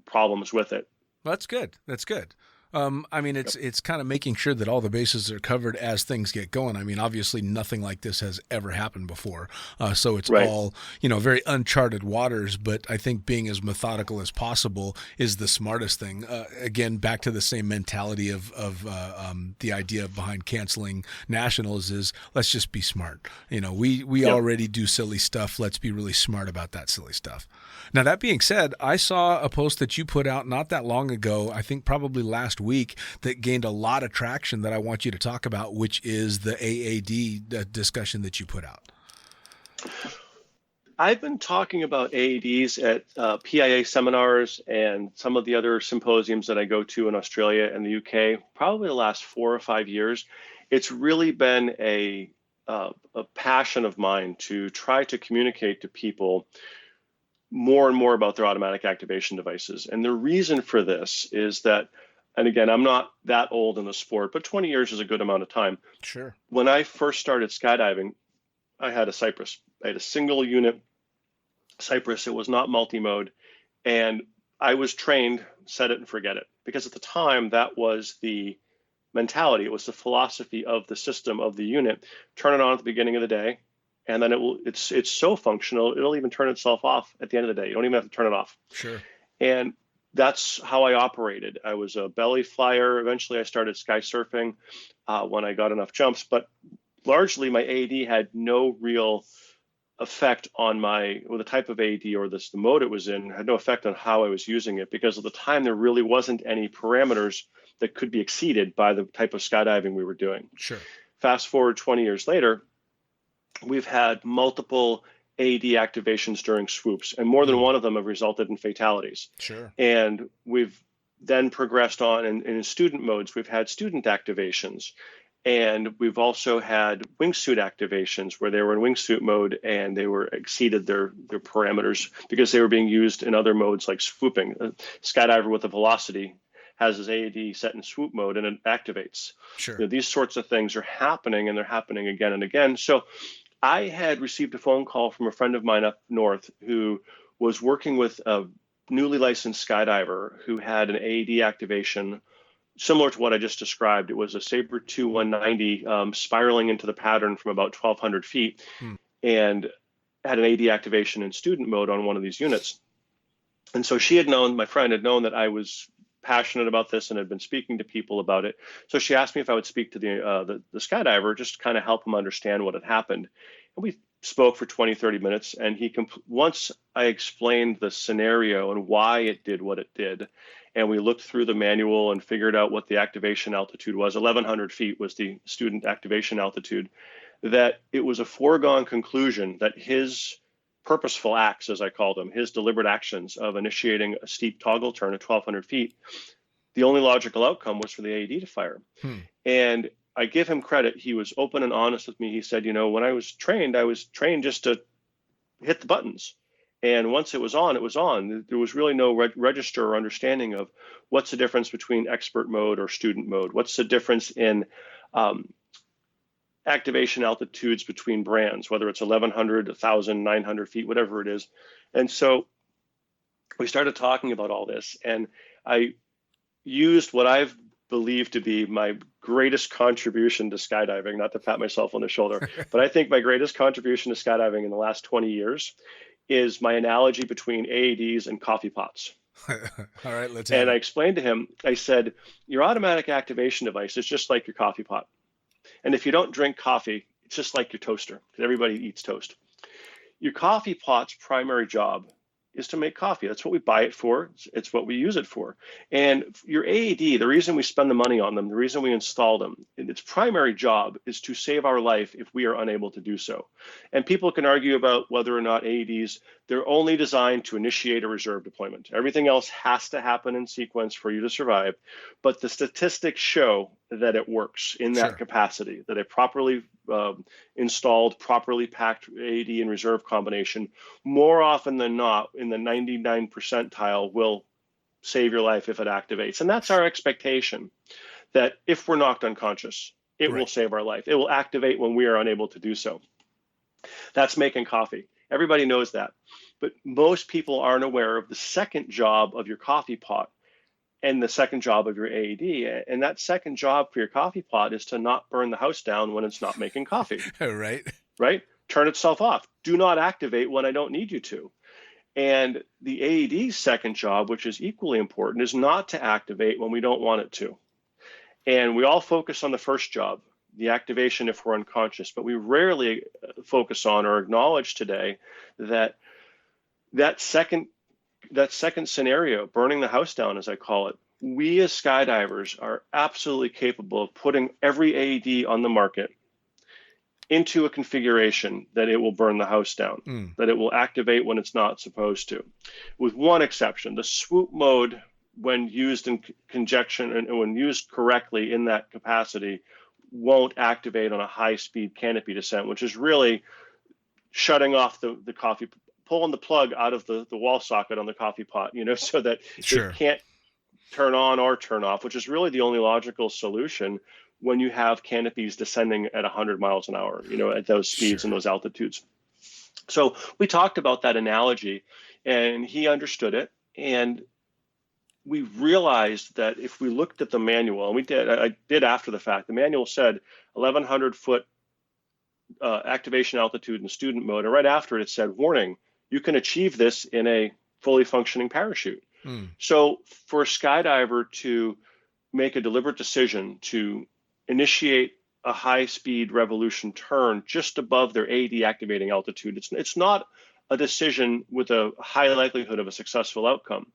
Speaker 5: problems with it.
Speaker 1: That's good. That's good. I mean, it's kind of making sure that all the bases are covered as things get going. I mean, obviously nothing like this has ever happened before. So it's all, very uncharted waters, but I think being as methodical as possible is the smartest thing. Again, back to the same mentality of the idea behind canceling nationals is let's just be smart. We already do silly stuff. Let's be really smart about that silly stuff. Now, that being said, I saw a post that you put out not that long ago, I think probably last week, that gained a lot of traction that I want you to talk about, which is the AAD discussion that you put out.
Speaker 5: I've been talking about AADs at PIA seminars and some of the other symposiums that I go to in Australia and the UK, probably the last 4 or 5 years. It's really been a passion of mine to try to communicate to people more and more about their automatic activation devices. And the reason for this is that, and again, I'm not that old in the sport, but 20 years is a good amount of time.
Speaker 1: Sure.
Speaker 5: When I first started skydiving, I had a Cypress. I had a single unit Cypress. It was not multi-mode. And I was trained, set it and forget it. Because at the time, that was the mentality. It was the philosophy of the system of the unit. Turn it on at the beginning of the day. And then it's so functional, it'll even turn itself off at the end of the day. You don't even have to turn it off.
Speaker 1: Sure.
Speaker 5: And that's how I operated. I was a belly flyer. Eventually, I started sky surfing when I got enough jumps. But largely my AED had no real effect on the type of AED or the mode it was in, had no effect on how I was using it, because at the time there really wasn't any parameters that could be exceeded by the type of skydiving we were doing.
Speaker 1: Sure.
Speaker 5: Fast forward 20 years later, we've had multiple AED activations during swoops, and more than one of them have resulted in fatalities.
Speaker 1: Sure.
Speaker 5: And we've then progressed on in student modes. We've had student activations. And we've also had wingsuit activations where they were in wingsuit mode and they were exceeded their parameters because they were being used in other modes like swooping. A skydiver with a velocity has his AED set in swoop mode and it activates.
Speaker 1: Sure.
Speaker 5: You know, these sorts of things are happening, and they're happening again and again. So I had received a phone call from a friend of mine up north who was working with a newly licensed skydiver who had an AED activation similar to what I just described. It was a Sabre 2 190 spiraling into the pattern from about 1,200 feet and had an AD activation in student mode on one of these units. And so my friend had known that I was passionate about this and had been speaking to people about it. So she asked me if I would speak to the skydiver, just to kind of help him understand what had happened. And we spoke for 20, 30 minutes. And once I explained the scenario and why it did what it did, and we looked through the manual and figured out what the activation altitude was. 1,100 feet was the student activation altitude. That it was a foregone conclusion that his purposeful acts, as I called them, his deliberate actions of initiating a steep toggle turn at 1,200 feet, the only logical outcome was for the AED to fire. And I give him credit. He was open and honest with me. He said, when I was trained just to hit the buttons. And once it was on, it was on. There was really no register or understanding of what's the difference between expert mode or student mode. What's the difference in activation altitudes between brands, whether it's 1,100, 1,000, 900 feet, whatever it is. And so we started talking about all this. And I used what I've believed to be my greatest contribution to skydiving, not to pat myself on the shoulder, but I think my greatest contribution to skydiving in the last 20 years is my analogy between AEDs and coffee pots.
Speaker 1: All right, let's
Speaker 5: And I explained to him, I said, your automatic activation device is just like your coffee pot. And if you don't drink coffee, it's just like your toaster, because everybody eats toast. Your coffee pot's primary job is to make coffee. That's what we buy it for. It's what we use it for. And your AED, the reason we spend the money on them, the reason we install them, its primary job is to save our life if we are unable to do so. And people can argue about whether or not AEDs, they're only designed to initiate a reserve deployment. Everything else has to happen in sequence for you to survive. But the statistics show that it works in that capacity, that a properly installed, properly packed AED and reserve combination, more often than not, in the 99 percentile, will save your life if it activates. And that's our expectation, that if we're knocked unconscious, it will save our life. It will activate when we are unable to do so. That's making coffee. Everybody knows that. But most people aren't aware of the second job of your coffee pot and the second job of your AED. And that second job for your coffee pot is to not burn the house down when it's not making coffee. Right? Turn itself off. Do not activate when I don't need you to. And the AED's second job, which is equally important, is not to activate when we don't want it to. And we all focus on the first job, the activation if we're unconscious, but we rarely focus on or acknowledge today that second scenario, burning the house down, as I call it, we as skydivers are absolutely capable of putting every AED on the market into a configuration that it will burn the house down, that it will activate when it's not supposed to. With one exception, the swoop mode, when used in conjunction and when used correctly in that capacity, won't activate on a high-speed canopy descent, which is really shutting off the coffee, pulling the plug out of the wall socket on the coffee pot, so that it can't turn on or turn off, which is really the only logical solution when you have canopies descending at 100 miles an hour, at those speeds and those altitudes. So we talked about that analogy, and he understood it. And we realized that if we looked at the manual, and I did after the fact, the manual said 1,100 foot activation altitude in student mode. And right after it said, warning, you can achieve this in a fully functioning parachute. So for a skydiver to make a deliberate decision to initiate a high-speed revolution turn just above their AD activating altitude. It's not a decision with a high likelihood of a successful outcome.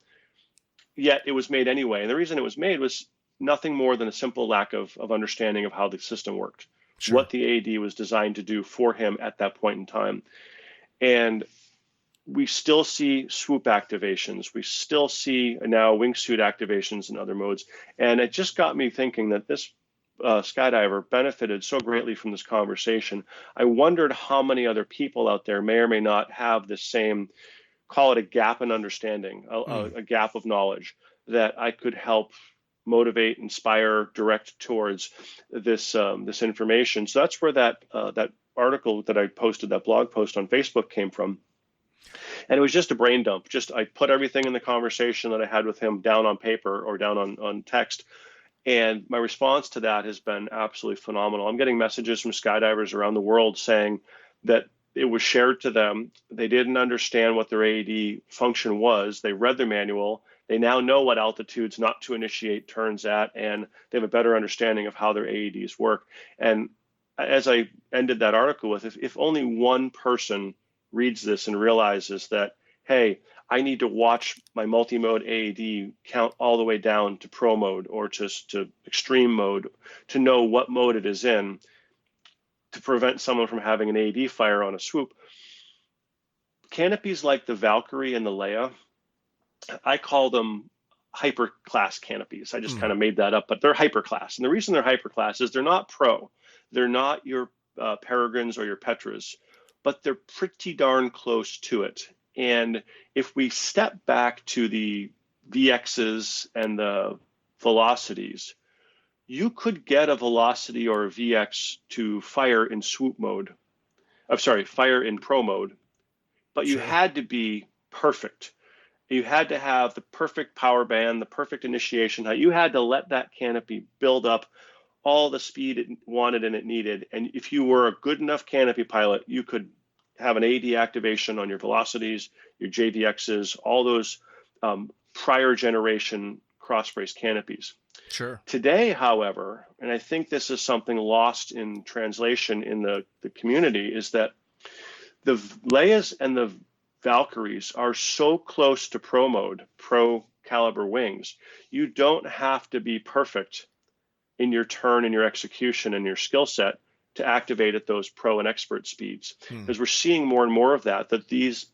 Speaker 5: Yet it was made anyway. And the reason it was made was nothing more than a simple lack of understanding of how the system worked,
Speaker 1: Sure.
Speaker 5: what the AD was designed to do for him at that point in time. And we still see swoop activations. We still see now wingsuit activations in other modes. And it just got me thinking that this skydiver benefited so greatly from this conversation. I wondered how many other people out there may or may not have the same, call it a gap in understanding, a gap of knowledge that I could help motivate, inspire, direct towards this this information. So that's where that article that I posted, that blog post on Facebook, came from. And it was just a brain dump. I put everything in the conversation that I had with him down on paper or down on text. And my response to that has been absolutely phenomenal. I'm getting messages from skydivers around the world saying that it was shared to them. They didn't understand what their AED function was. They read the manual. They now know what altitudes not to initiate turns at, and they have a better understanding of how their AEDs work. And as I ended that article with, if only one person reads this and realizes that, hey, I need to watch my multi-mode AED count all the way down to pro mode or just to extreme mode to know what mode it is in to prevent someone from having an AED fire on a swoop. Canopies like the Valkyrie and the Leia, I call them hyper class canopies. I just kind of made that up, but they're hyper class. And the reason they're hyper class is they're not pro. They're not your Peregrines or your Petras, but they're pretty darn close to it. And if we step back to the VXs and the velocities, you could get a velocity or a VX to fire in swoop mode. Fire in pro mode, but you had to be perfect. You had to have the perfect power band, the perfect initiation height. You had to let that canopy build up all the speed it wanted and it needed. And if you were a good enough canopy pilot, you could have an AD activation on your velocities, your JVXs, all those prior generation cross-brace canopies.
Speaker 1: Sure.
Speaker 5: Today, however, and I think this is something lost in translation in the community, is that the Leias and the Valkyries are so close to pro mode, pro caliber wings. You don't have to be perfect in your turn and your execution and your skill set to activate at those pro and expert speeds. Because we're seeing more and more of that these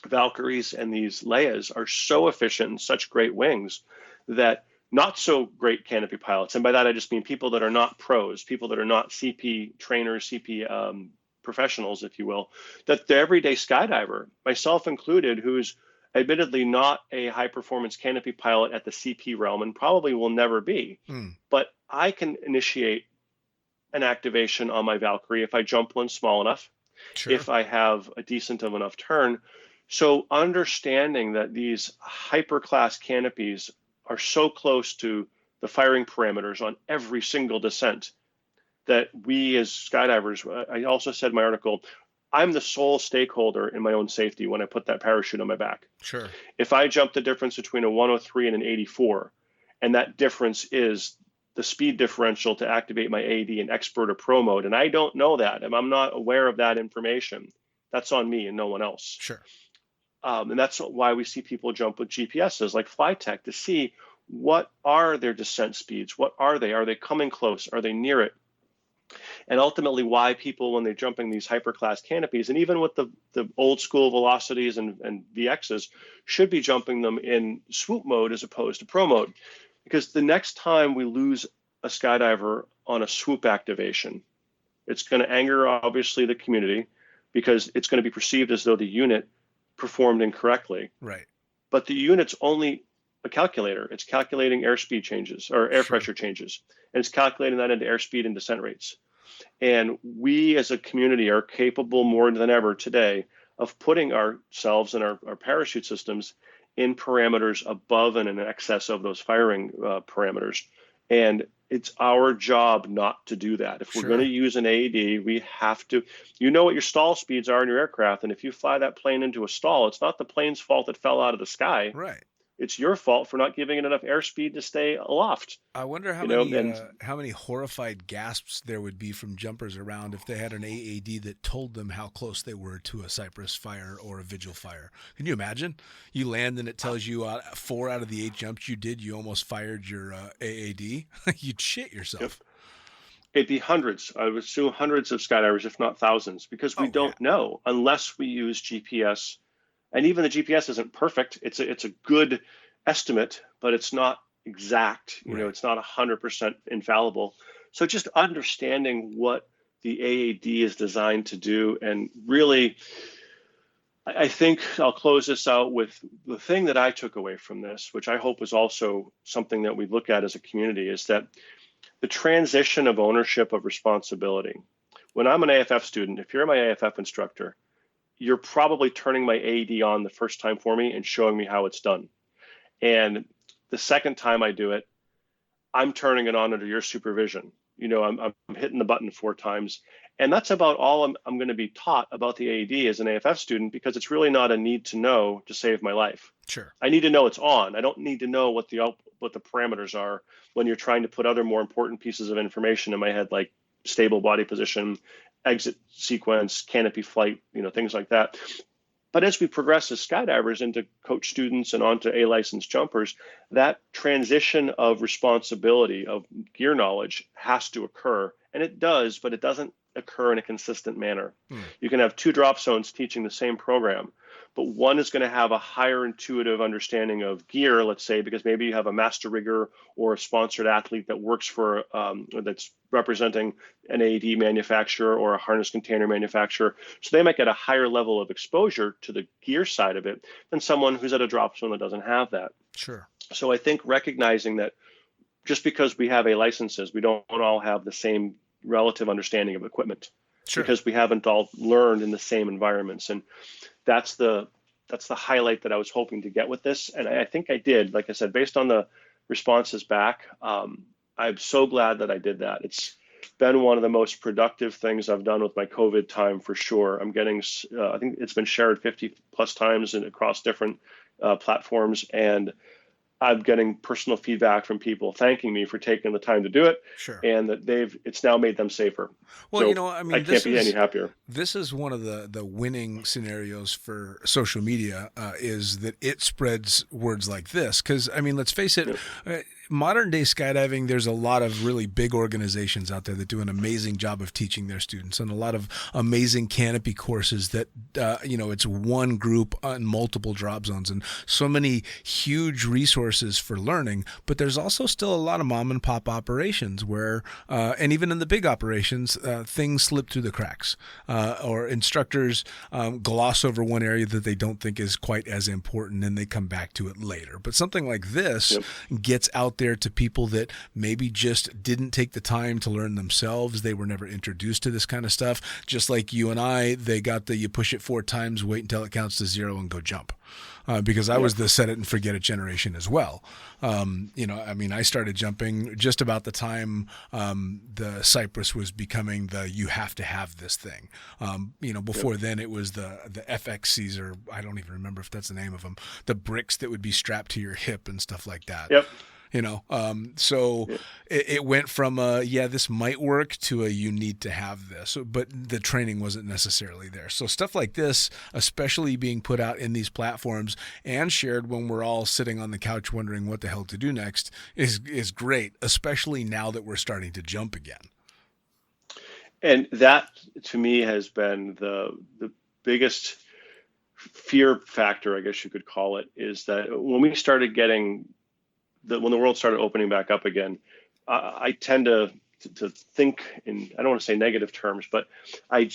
Speaker 5: Valkyries and these Leias are so efficient and such great wings that not so great canopy pilots, and by that I just mean people that are not pros, people that are not CP trainers, CP professionals, if you will, that the everyday skydiver, myself included, who's admittedly not a high performance canopy pilot at the CP realm and probably will never be, but I can initiate an activation on my Valkyrie if I jump one small enough, if I have a decent of enough turn. So understanding that these hyperclass canopies are so close to the firing parameters on every single descent that we as skydivers, I also said in my article, I'm the sole stakeholder in my own safety when I put that parachute on my back.
Speaker 1: Sure.
Speaker 5: If I jump the difference between a 103 and an 84, and that difference is the speed differential to activate my AD in expert or pro mode, and I don't know that, and I'm not aware of that information, that's on me and no one else.
Speaker 1: Sure.
Speaker 5: And that's why we see people jump with GPSs like Flytech to see what are their descent speeds, what are they? Are they coming close? Are they near it? And ultimately why people, when they're jumping these hyperclass canopies, and even with the old school velocities and VXs, should be jumping them in swoop mode as opposed to pro mode. Because the next time we lose a skydiver on a swoop activation, it's going to anger, obviously, the community because it's going to be perceived as though the unit performed incorrectly.
Speaker 1: Right.
Speaker 5: But the unit's only a calculator. It's calculating airspeed changes or air pressure changes, and it's calculating that into airspeed and descent rates. And we as a community are capable more than ever today of putting ourselves and our parachute systems in parameters above and in excess of those firing parameters. And it's our job not to do that. If we're going to use an AED, we have to, you know what your stall speeds are in your aircraft. And if you fly that plane into a stall, it's not the plane's fault it fell out of the sky.
Speaker 1: Right.
Speaker 5: it's your fault for not giving it enough airspeed to stay aloft.
Speaker 1: I wonder
Speaker 5: You know, and
Speaker 1: how many horrified gasps there would be from jumpers around if they had an AAD that told them how close they were to a cypress fire or a vigil fire. Can you imagine? You land and it tells you 4 out of the 8 jumps you did, you almost fired your AAD. You'd shit yourself.
Speaker 5: It'd be hundreds. I would assume hundreds of skydivers, if not thousands, because we don't know unless we use GPS. And even the GPS isn't perfect. It's a good estimate, but it's not exact. You know, it's not 100% infallible. So just understanding what the AAD is designed to do, and really, I think I'll close this out with the thing that I took away from this, which I hope is also something that we look at as a community, is that the transition of ownership of responsibility. When I'm an AFF student, if you're my AFF instructor, you're probably turning my AED on the first time for me and showing me how it's done. And the second time I do it, I'm turning it on under your supervision. You know, I'm hitting the button 4 times. And that's about all I'm going to be taught about the AED as an AFF student, because it's really not a need to know to save my life.
Speaker 1: Sure.
Speaker 5: I need to know it's on. I don't need to know what the parameters are when you're trying to put other more important pieces of information in my head, like stable body position, exit sequence, canopy flight, you know, things like that. But as we progress as skydivers into coach students and onto A-licensed jumpers, that transition of responsibility, of gear knowledge, has to occur. And it does, but it doesn't occur in a consistent manner. You can have 2 drop zones teaching the same program, but one is going to have a higher intuitive understanding of gear, let's say, because maybe you have a master rigger or a sponsored athlete that works for, that's representing an AED manufacturer or a harness container manufacturer. So they might get a higher level of exposure to the gear side of it than someone who's at a drop zone that doesn't have that.
Speaker 1: Sure.
Speaker 5: So I think recognizing that just because we have licenses, we don't all have the same relative understanding of equipment. Sure. Because we haven't all learned in the same environments. And that's the highlight that I was hoping to get with this. And I think I did. Like I said, based on the responses back, I'm so glad that I did that. It's been one of the most productive things I've done with my COVID time, for sure. I'm getting, I think it's been shared 50 plus times and across different platforms. And I'm getting personal feedback from people thanking me for taking the time to do it.
Speaker 1: Sure.
Speaker 5: And that it's now made them safer.
Speaker 1: Well,
Speaker 5: so
Speaker 1: you know, I mean,
Speaker 5: I can't be any happier.
Speaker 1: This is one of the winning scenarios for social media, is that it spreads words like this. Because, I mean, let's face it, modern day skydiving, there's a lot of really big organizations out there that do an amazing job of teaching their students, and a lot of amazing canopy courses that, you know, it's one group on multiple drop zones, and so many huge resources for learning. But there's also still a lot of mom and pop operations where, and even in the big operations, things slip through the cracks, or instructors gloss over one area that they don't think is quite as important, and they come back to it later. But something like this gets out there to people that maybe just didn't take the time to learn themselves. They were never introduced to this kind of stuff. Just like you and I, they got the you push it 4 times, wait until it counts to 0 and go jump. Because I was the set it and forget it generation as well. You know, I mean, I started jumping just about the time the Cypress was becoming the you have to have this thing. You know, before then it was the FXCs, or I don't even remember if that's the name of them, the bricks that would be strapped to your hip and stuff like that.
Speaker 5: Yep.
Speaker 1: You know, so it went from this might work to you need to have this, but the training wasn't necessarily there. So stuff like this, especially being put out in these platforms and shared when we're all sitting on the couch wondering what the hell to do next, is great, especially now that we're starting to jump again.
Speaker 5: And that, to me, has been the biggest fear factor, I guess you could call it, is that when we started getting when the world started opening back up again, I tend to think in, I don't want to say negative terms, but I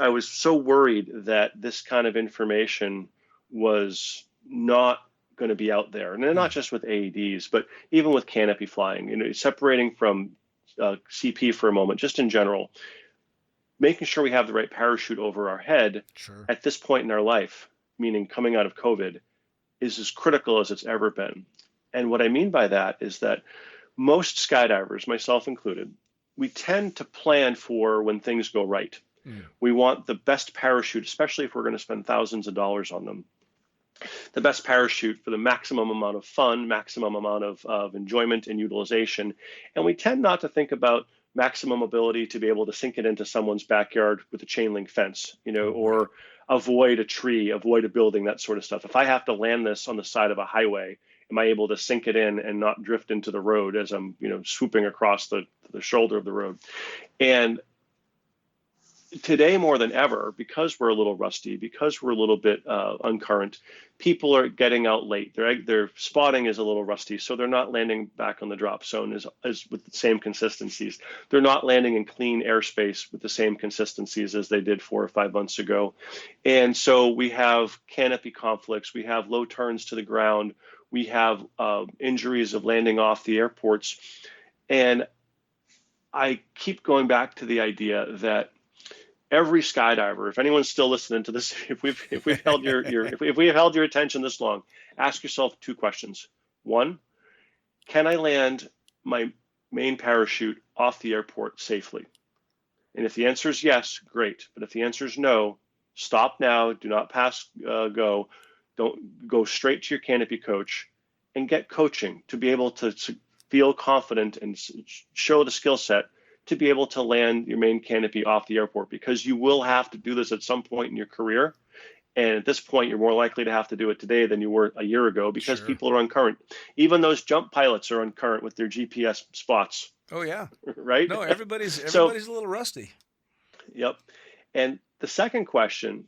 Speaker 5: was so worried that this kind of information was not going to be out there. And not just with AEDs, but even with canopy flying, you know, separating from CP for a moment, just in general, making sure we have the right parachute over our head at this point in our life, meaning coming out of COVID, is as critical as it's ever been. And what I mean by that is that most skydivers, myself included, we tend to plan for when things go right. We want the best parachute, especially if we're going to spend thousands of dollars on them. the best parachute for the maximum amount of fun, maximum amount of enjoyment and utilization. And we tend not to think about maximum ability to be able to sink it into someone's backyard with a chain link fence, or avoid a tree, avoid a building, that sort of stuff. If I have to land this on the side of a highway, am I able to sink it in and not drift into the road as I'm, swooping across the shoulder of the road? And today, more than ever, because we're a little rusty, because we're a little bit uncurrent, people are getting out late. Their spotting is a little rusty, so they're not landing back on the drop zone as with the same consistencies. They're not landing in clean airspace with the same consistencies as they did 4 or 5 months ago. And so we have canopy conflicts, we have low turns to the ground, we have injuries of landing off the airports. And I keep going back to the idea that every skydiver, if anyone's still listening to this, if we've held your attention this long, ask yourself 2 questions. 1, can I land my main parachute off the airport safely? And if the answer is yes, great. But if the answer is no, stop now. Do not pass go. Don't go straight to your canopy coach and get coaching to be able to feel confident and show the skill set to be able to land your main canopy off the airport, because you will have to do this at some point in your career. And at this point, you're more likely to have to do it today than you were a year ago, because people are uncurrent. Even those jump pilots are uncurrent with their GPS spots.
Speaker 1: Oh, yeah.
Speaker 5: Right?
Speaker 1: No, everybody's a little rusty. Yep.
Speaker 5: And the second question,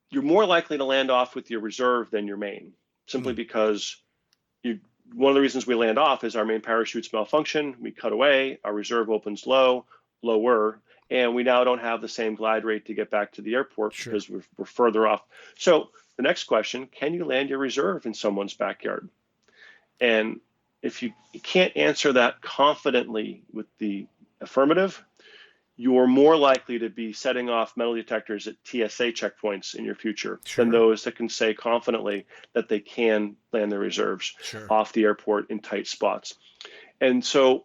Speaker 5: you're more likely to land off with your reserve than your main, simply because one of the reasons we land off is our main parachutes malfunction. We cut away, our reserve opens lower, and we now don't have the same glide rate to get back to the airport because we're further off. So the next question, can you land your reserve in someone's backyard? And if you can't answer that confidently with the affirmative, you're more likely to be setting off metal detectors at TSA checkpoints in your future than those that can say confidently that they can land their reserves off the airport in tight spots. And so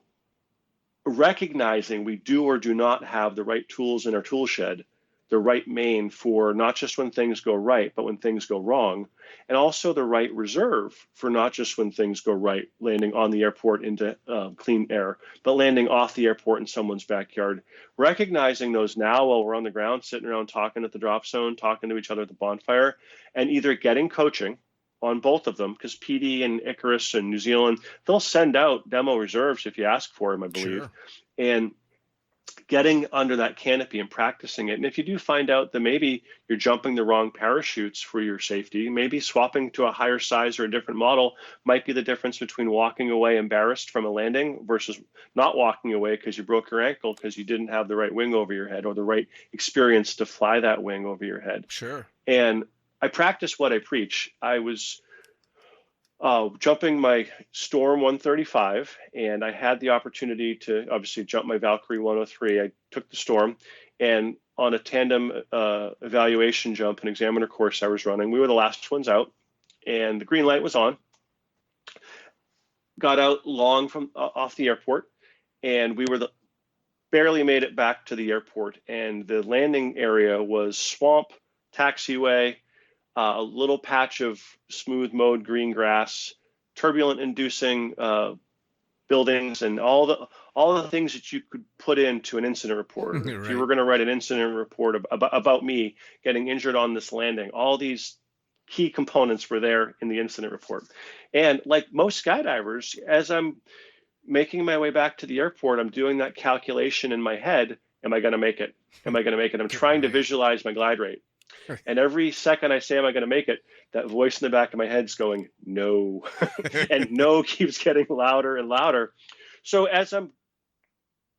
Speaker 5: recognizing we do or do not have the right tools in our tool shed, the right main for not just when things go right, but when things go wrong, and also the right reserve for not just when things go right, landing on the airport into clean air, but landing off the airport in someone's backyard. Recognizing those now while we're on the ground, sitting around talking at the drop zone, talking to each other at the bonfire, and either getting coaching on both of them, because PD and Icarus and New Zealand, they'll send out demo reserves if you ask for them, I believe, and getting under that canopy and practicing it. And if you do find out that maybe you're jumping the wrong parachutes for your safety, maybe swapping to a higher size or a different model might be the difference between walking away embarrassed from a landing versus not walking away because you broke your ankle because you didn't have the right wing over your head or the right experience to fly that wing over your head. And I practice what I preach. I was jumping my Storm 135, and I had the opportunity to obviously jump my Valkyrie 103. I took the Storm, and on a tandem evaluation jump, an examiner course I was running, we were the last ones out, and the green light was on. Got out long from off the airport, and we were barely made it back to the airport, and the landing area was swamp, taxiway, a little patch of smooth mowed green grass, turbulent inducing buildings, and all the things that you could put into an incident report. If you were going to write an incident report about me getting injured on this landing, all these key components were there in the incident report. And like most skydivers, as I'm making my way back to the airport, I'm doing that calculation in my head. Am I going to make it? Am I going to make it? I'm trying to visualize my glide rate. And every second I say, am I going to make it? That voice in the back of my head's going, no. And no keeps getting louder and louder. So as I'm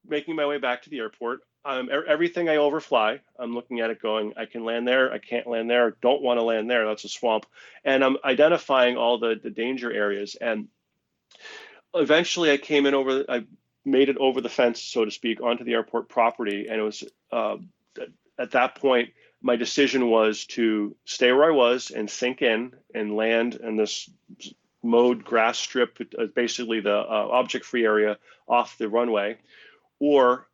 Speaker 5: making my way back to the airport, everything I overfly, I'm looking at it going, I can land there, I can't land there, don't want to land there, that's a swamp. And I'm identifying all the danger areas. And eventually I made it over the fence, so to speak, onto the airport property. And it was at that point, my decision was to stay where I was and sink in and land in this mowed grass strip, basically the object-free area off the runway, or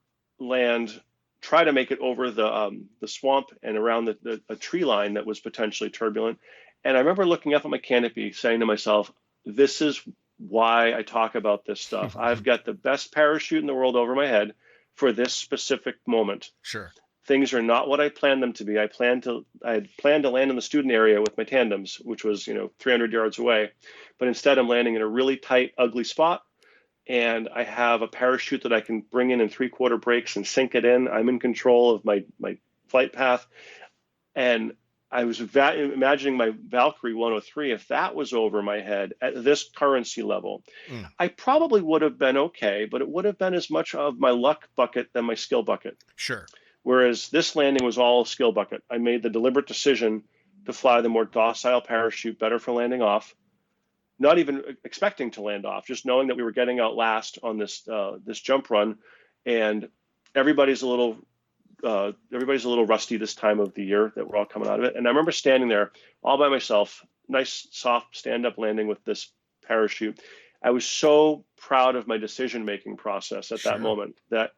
Speaker 5: try to make it over the swamp and around a tree line that was potentially turbulent, And I remember looking up at my canopy saying to myself, this is why I talk about this stuff. I've got the best parachute in the world over my head for this specific moment.
Speaker 1: Sure.
Speaker 5: Things are not what I planned them to be. I had planned to land in the student area with my tandems, which was 300 yards away, but instead I'm landing in a really tight, ugly spot, and I have a parachute that I can bring in 3/4 breaks and sink it in. I'm in control of my flight path, and I was imagining my Valkyrie 103. If that was over my head at this currency level, I probably would have been okay, but it would have been as much of my luck bucket than my skill bucket.
Speaker 1: Sure.
Speaker 5: Whereas this landing was all skill bucket. I made the deliberate decision to fly the more docile parachute, better for landing off, not even expecting to land off, just knowing that we were getting out last on this jump run, and everybody's a little rusty this time of the year that we're all coming out of it. And I remember standing there all by myself, nice soft stand-up landing with this parachute. I was so proud of my decision-making process at that moment that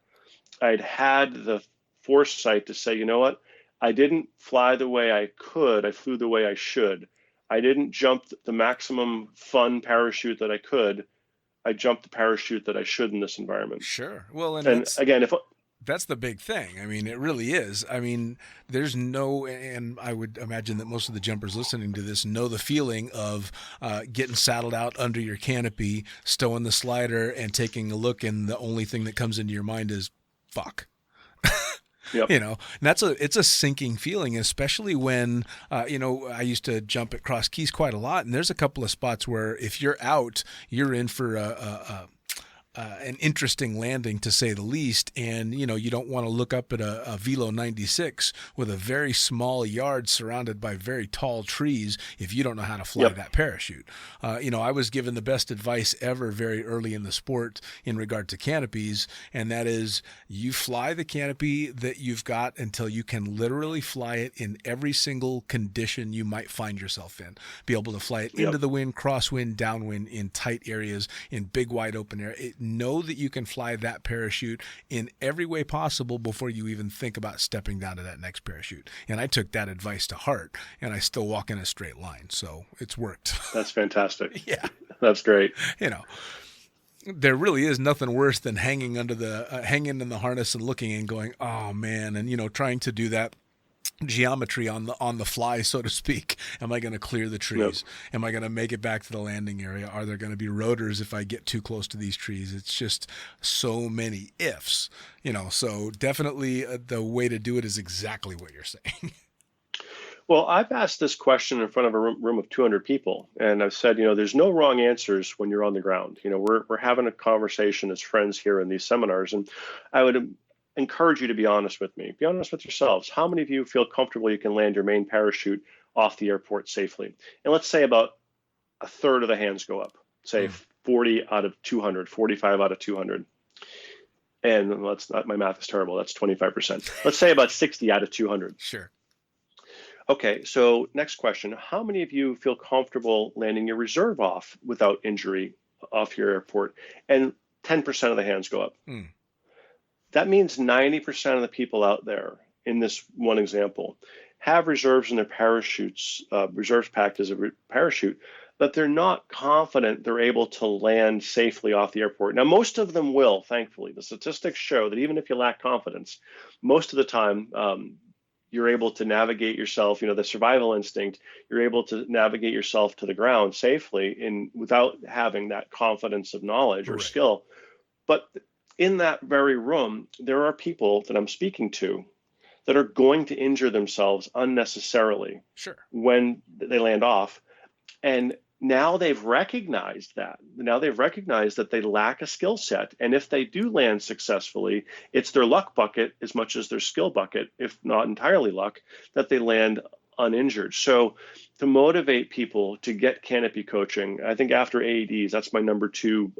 Speaker 5: I'd had the foresight to say, you know what, I didn't fly the way I could, I flew the way I should. I didn't jump the maximum fun parachute that I could. I jumped the parachute that I should in this environment.
Speaker 1: Sure. Well,
Speaker 5: and again,
Speaker 1: that's the big thing. I mean, it really is. I mean, there's no, and I would imagine that most of the jumpers listening to this know the feeling of getting saddled out under your canopy, stowing the slider, and taking a look, and the only thing that comes into your mind is, fuck.
Speaker 5: Yep.
Speaker 1: And it's a sinking feeling, especially when, I used to jump at Cross Keys quite a lot. And there's a couple of spots where if you're out, you're in for an interesting landing, to say the least. And, you don't want to look up at a Velo 96 with a very small yard surrounded by very tall trees if you don't know how to fly that parachute. I was given the best advice ever very early in the sport in regard to canopies, and that is you fly the canopy that you've got until you can literally fly it in every single condition you might find yourself in. Be able to fly it into the wind, crosswind, downwind, in tight areas, in big wide open air. Know that you can fly that parachute in every way possible before you even think about stepping down to that next parachute. And I took that advice to heart, and I still walk in a straight line. So it's worked.
Speaker 5: That's fantastic.
Speaker 1: Yeah.
Speaker 5: That's great.
Speaker 1: There really is nothing worse than hanging in the harness and looking and going, oh man. And, trying to do that geometry on the fly, so to speak. Am I going to clear the trees? Yep. Am I going to make it back to the landing area? Are there going to be rotors if I get too close to these trees? It's just so many ifs, so definitely the way to do it is exactly what you're saying.
Speaker 5: Well, I've asked this question in front of a room of 200 people, and I've said, there's no wrong answers when you're on the ground. We're having a conversation as friends here in these seminars, and I would encourage you to be honest with me. Be honest with yourselves. How many of you feel comfortable you can land your main parachute off the airport safely? And let's say about a third of the hands go up, say 40 out of 200, 45 out of 200. And my math is terrible. That's 25%. Let's say about 60 out of 200.
Speaker 1: Sure.
Speaker 5: Okay, so next question. How many of you feel comfortable landing your reserve off without injury off your airport? And 10% of the hands go up. That means 90% of the people out there in this one example have reserves in their parachutes, reserves packed as a parachute, but they're not confident they're able to land safely off the airport. Now, most of them will, thankfully. The statistics show that even if you lack confidence, most of the time you're able to navigate yourself, the survival instinct, you're able to navigate yourself to the ground safely without having that confidence of knowledge or skill. But in that very room, there are people that I'm speaking to that are going to injure themselves unnecessarily when they land off. And now they've recognized that. Now they've recognized that they lack a skill set. And if they do land successfully, it's their luck bucket as much as their skill bucket, if not entirely luck, that they land uninjured. So to motivate people to get canopy coaching, I think after AEDs, that's my number two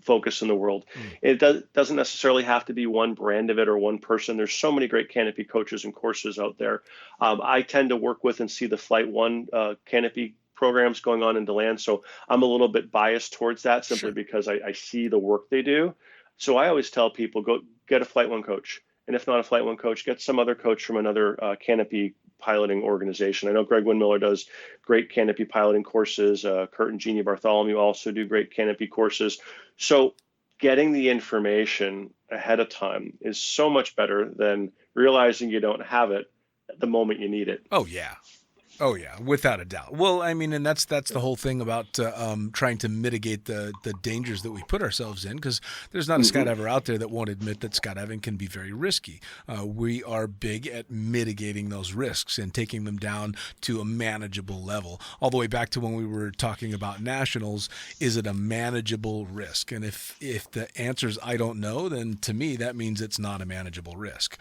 Speaker 5: focus in the world. It doesn't necessarily have to be one brand of it or one person. There's so many great canopy coaches and courses out there. I tend to work with and see the Flight One canopy programs going on in DeLand. So I'm a little bit biased towards that simply because I see the work they do. So I always tell people, go get a Flight One coach. And if not a Flight One coach, get some other coach from another canopy piloting organization. I know Greg Windmiller does great canopy piloting courses. Kurt and Jeannie Bartholomew also do great canopy courses. So getting the information ahead of time is so much better than realizing you don't have it at the moment you need it.
Speaker 1: Oh, yeah. Oh yeah, without a doubt. Well, I mean, and that's the whole thing about trying to mitigate the dangers that we put ourselves in, because there's not a skydiver out there that won't admit that skydiving can be very risky. We are big at mitigating those risks and taking them down to a manageable level. All the way back to when we were talking about nationals, is it a manageable risk? And if the answer is I don't know, then to me that means it's not a manageable risk.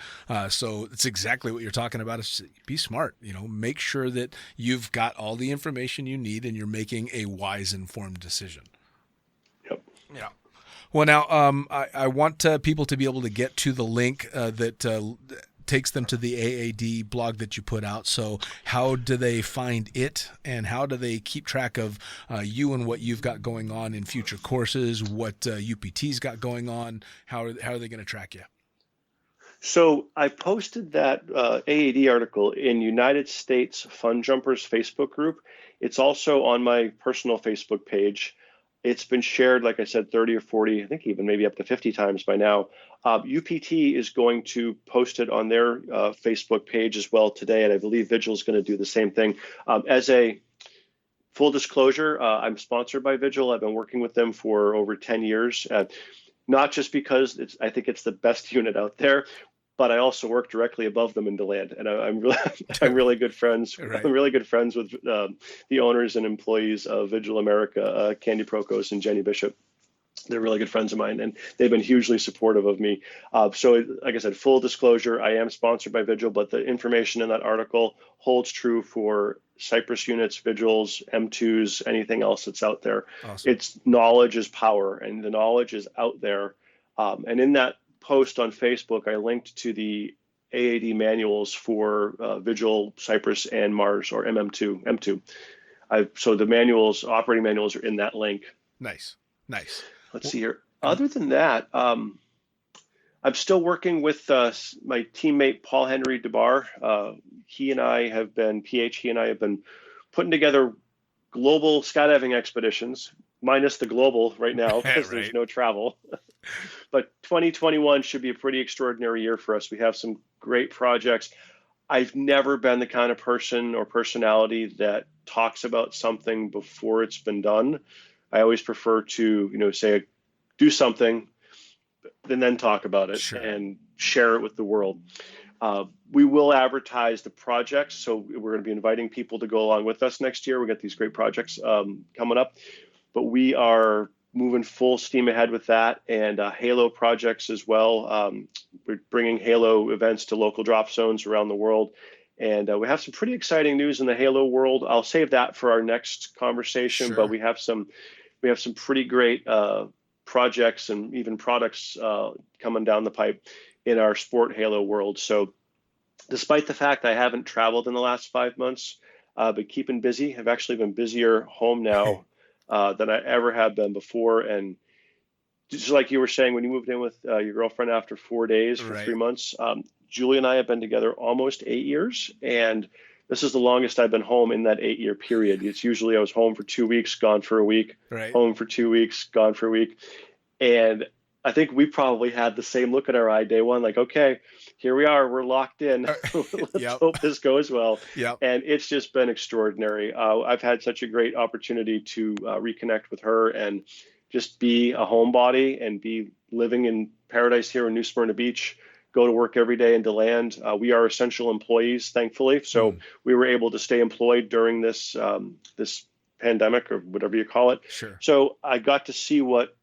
Speaker 1: So it's exactly what you're talking about. Is be smart. Make sure that you've got all the information you need and you're making a wise, informed decision.
Speaker 5: Yep.
Speaker 1: Yeah. Well, now I want people to be able to get to the link that takes them to the AAD blog that you put out. So how do they find it, and how do they keep track of you and what you've got going on in future courses, what UPT's got going on? How are they going to track you?
Speaker 5: So I posted that AAD article in United States Fun Jumpers Facebook group. It's also on my personal Facebook page. It's been shared, like I said, 30 or 40, I think even maybe up to 50 times by now. UPT is going to post it on their Facebook page as well today, and I believe Vigil is going to do the same thing. As a full disclosure, I'm sponsored by Vigil. I've been working with them for over 10 years, not just because I think it's the best unit out there, but I also work directly above them in DeLand, and I'm really good friends.
Speaker 1: Right.
Speaker 5: I'm really good friends with the owners and employees of Vigil America, Candy Procos and Jenny Bishop. They're really good friends of mine, and they've been hugely supportive of me. So, like I said, full disclosure, I am sponsored by Vigil, but the information in that article holds true for Cypress units, Vigils, M2s, anything else that's out there.
Speaker 1: Awesome.
Speaker 5: It's knowledge is power, and the knowledge is out there. And in that post on Facebook, I linked to the AAD manuals for Vigil, Cypress, and Mars, or M2. So the manuals, operating manuals, are in that link.
Speaker 1: Nice.
Speaker 5: Let's see here. Other than that, I'm still working with my teammate Paul Henry DeBar. He and I have been putting together global skydiving expeditions, minus the global right now because
Speaker 1: Right.
Speaker 5: There's no travel. But 2021 should be a pretty extraordinary year for us. We have some great projects. I've never been the kind of person or personality that talks about something before it's been done. I always prefer to, say, do something and then talk about it.
Speaker 1: Sure.
Speaker 5: And share it with the world. We will advertise the projects, so we're going to be inviting people to go along with us next year. We got these great projects coming up, but we are moving full steam ahead with that, and Halo projects as well. We're bringing Halo events to local drop zones around the world. And we have some pretty exciting news in the Halo world. I'll save that for our next conversation,
Speaker 1: Sure.
Speaker 5: but we have some pretty great projects and even products coming down the pipe in our sport Halo world. So despite the fact I haven't traveled in the last 5 months, but keeping busy, I've actually been busier home now than I ever have been before. And just like you were saying, when you moved in with your girlfriend after 4 days for
Speaker 1: Right.
Speaker 5: 3 months, Julie and I have been together almost 8 years, and this is the longest I've been home in that 8-year period. It's usually I was home for 2 weeks, gone for a week,
Speaker 1: Right.
Speaker 5: home for 2 weeks, gone for a week. And I think we probably had the same look in our eye day one, like, okay, here we are, we're locked in. Let's
Speaker 1: Yep.
Speaker 5: hope this goes well.
Speaker 1: Yep.
Speaker 5: And it's just been extraordinary. I've had such a great opportunity to reconnect with her and just be a homebody and be living in paradise here in New Smyrna Beach, go to work every day in DeLand. We are essential employees, thankfully. So we were able to stay employed during this this pandemic, or whatever you call it.
Speaker 1: Sure.
Speaker 5: So I got to see what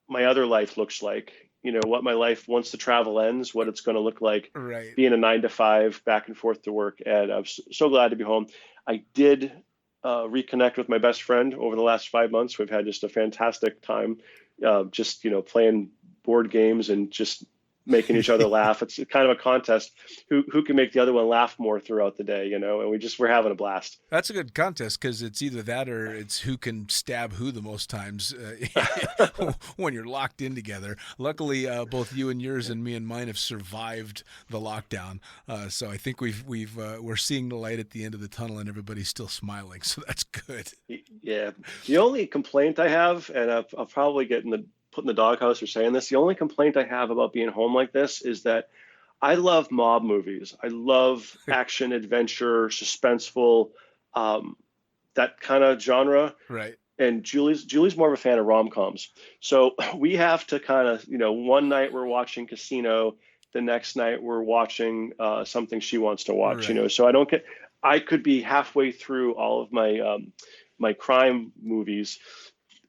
Speaker 5: my other life looks like, what my life, once the travel ends, what it's going to look like
Speaker 1: Right.
Speaker 5: being a 9 to 5 back and forth to work. And I'm so glad to be home. I did reconnect with my best friend over the last 5 months. We've had just a fantastic time, just, playing board games and just making each other laugh. It's kind of a contest who can make the other one laugh more throughout the day, and we're having a blast.
Speaker 1: That's a good contest because it's either that or it's who can stab who the most times when you're locked in together. Luckily, both you and yours and me and mine have survived the lockdown, so I think we're seeing the light at the end of the tunnel, and everybody's still smiling. So that's good.
Speaker 5: Yeah. The only complaint I have, and I'll probably get put in the doghouse for saying this, the only complaint I have about being home like this is that I love mob movies. I love action, adventure, suspenseful, that kind of genre.
Speaker 1: Right.
Speaker 5: And Julie's more of a fan of rom-coms. So we have to kind of, one night we're watching Casino, the next night we're watching something she wants to watch,
Speaker 1: Right.
Speaker 5: So I could be halfway through all of my my crime movies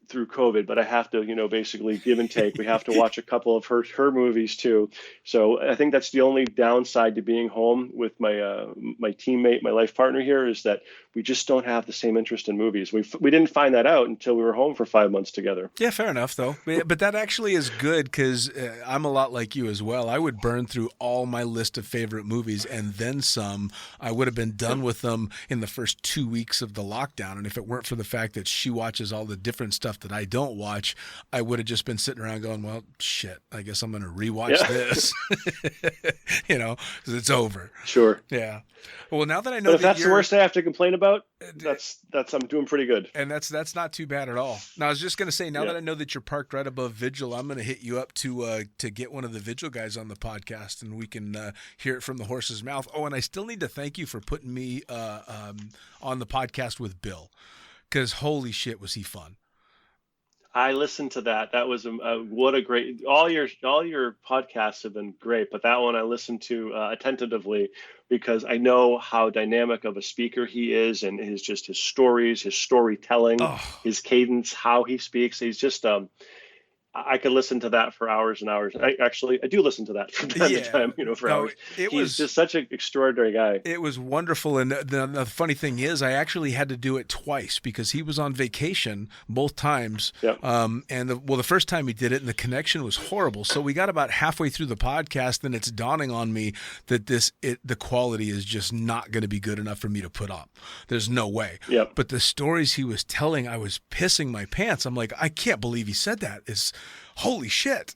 Speaker 5: through COVID, but I have to, basically give and take. We have to watch a couple of her movies too. So I think that's the only downside to being home with my my teammate, my life partner here, is that we just don't have the same interest in movies. We didn't find that out until we were home for 5 months together.
Speaker 1: Yeah, fair enough, though. But that actually is good because I'm a lot like you as well. I would burn through all my list of favorite movies and then some. I would have been done with them in the first 2 weeks of the lockdown. And if it weren't for the fact that she watches all the different stuff that I don't watch, I would have just been sitting around going, well, shit, I guess I'm going to rewatch this, because it's over.
Speaker 5: Sure.
Speaker 1: Yeah. Well, now that I know
Speaker 5: but if that's the worst I have to complain about, that's I'm doing pretty good.
Speaker 1: And that's not too bad at all. Now, I was just going to say, now that I know that you're parked right above Vigil, I'm going to hit you up to get one of the Vigil guys on the podcast, and we can hear it from the horse's mouth. Oh, and I still need to thank you for putting me on the podcast with Bill, because holy shit, was he fun.
Speaker 5: I listened to that. That was what a great. All your podcasts have been great, but that one I listened to attentively because I know how dynamic of a speaker he is, and his stories, his storytelling, his cadence, how he speaks. He's just I could listen to that for hours and hours. I do listen to that from time to time, for hours. He's just such an extraordinary guy.
Speaker 1: It was wonderful. And the funny thing is, I actually had to do it twice because he was on vacation both times.
Speaker 5: Yep.
Speaker 1: The first time he did it and the connection was horrible. So we got about halfway through the podcast and it's dawning on me that the quality is just not going to be good enough for me to put up. There's no way.
Speaker 5: Yep.
Speaker 1: But the stories he was telling, I was pissing my pants. I'm like, I can't believe he said that. It's holy shit.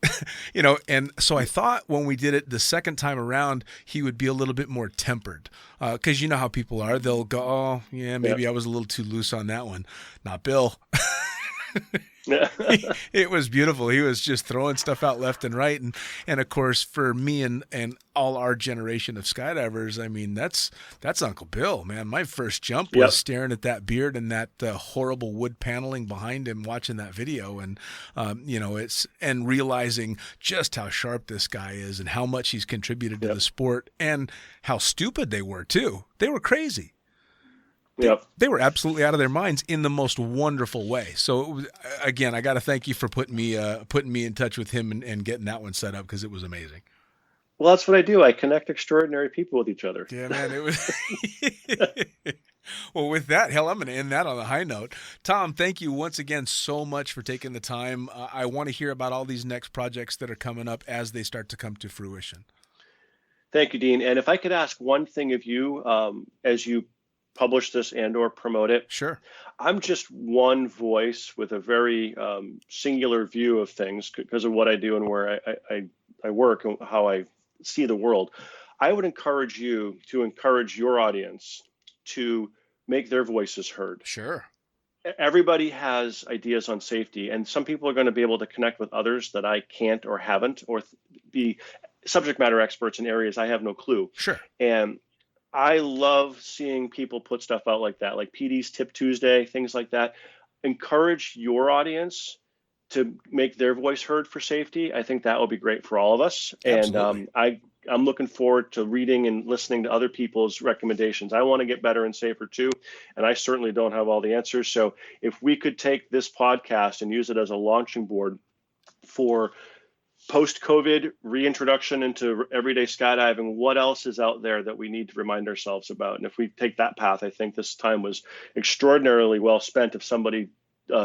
Speaker 1: And so I thought when we did it the second time around, he would be a little bit more tempered. Because you know how people are. They'll go, oh, yeah, maybe I was a little too loose on that one. Not Bill. It was beautiful. He was just throwing stuff out left and right. And of course, for me and all our generation of skydivers, I mean, that's Uncle Bill, man. My first jump was staring at that beard and that horrible wood paneling behind him, watching that video, and and realizing just how sharp this guy is and how much he's contributed to the sport and how stupid they were too. They were crazy. They were absolutely out of their minds in the most wonderful way. So, it was, again, I got to thank you for putting me in touch with him and getting that one set up because it was amazing.
Speaker 5: Well, that's what I do. I connect extraordinary people with each other.
Speaker 1: Yeah, man, it was. Well, with that, hell, I'm going to end that on a high note. Tom, thank you once again so much for taking the time. I want to hear about all these next projects that are coming up as they start to come to fruition.
Speaker 5: Thank you, Dean. And if I could ask one thing of you, as you publish this and or promote it.
Speaker 1: Sure.
Speaker 5: I'm just one voice with a very singular view of things because of what I do and where I work and how I see the world. I would encourage you to encourage your audience to make their voices heard.
Speaker 1: Sure.
Speaker 5: Everybody has ideas on safety, and some people are going to be able to connect with others that I can't or haven't, or be subject matter experts in areas I have no clue.
Speaker 1: Sure.
Speaker 5: And I love seeing people put stuff out like that, like PD's Tip Tuesday, things like that. Encourage your audience to make their voice heard for safety. I think that will be great for all of us.
Speaker 1: Absolutely.
Speaker 5: And I'm looking forward to reading and listening to other people's recommendations. I want to get better and safer too, and I certainly don't have all the answers. So if we could take this podcast and use it as a launching board for post-COVID reintroduction into everyday skydiving, what else is out there that we need to remind ourselves about? And if we take that path, I think this time was extraordinarily well spent if somebody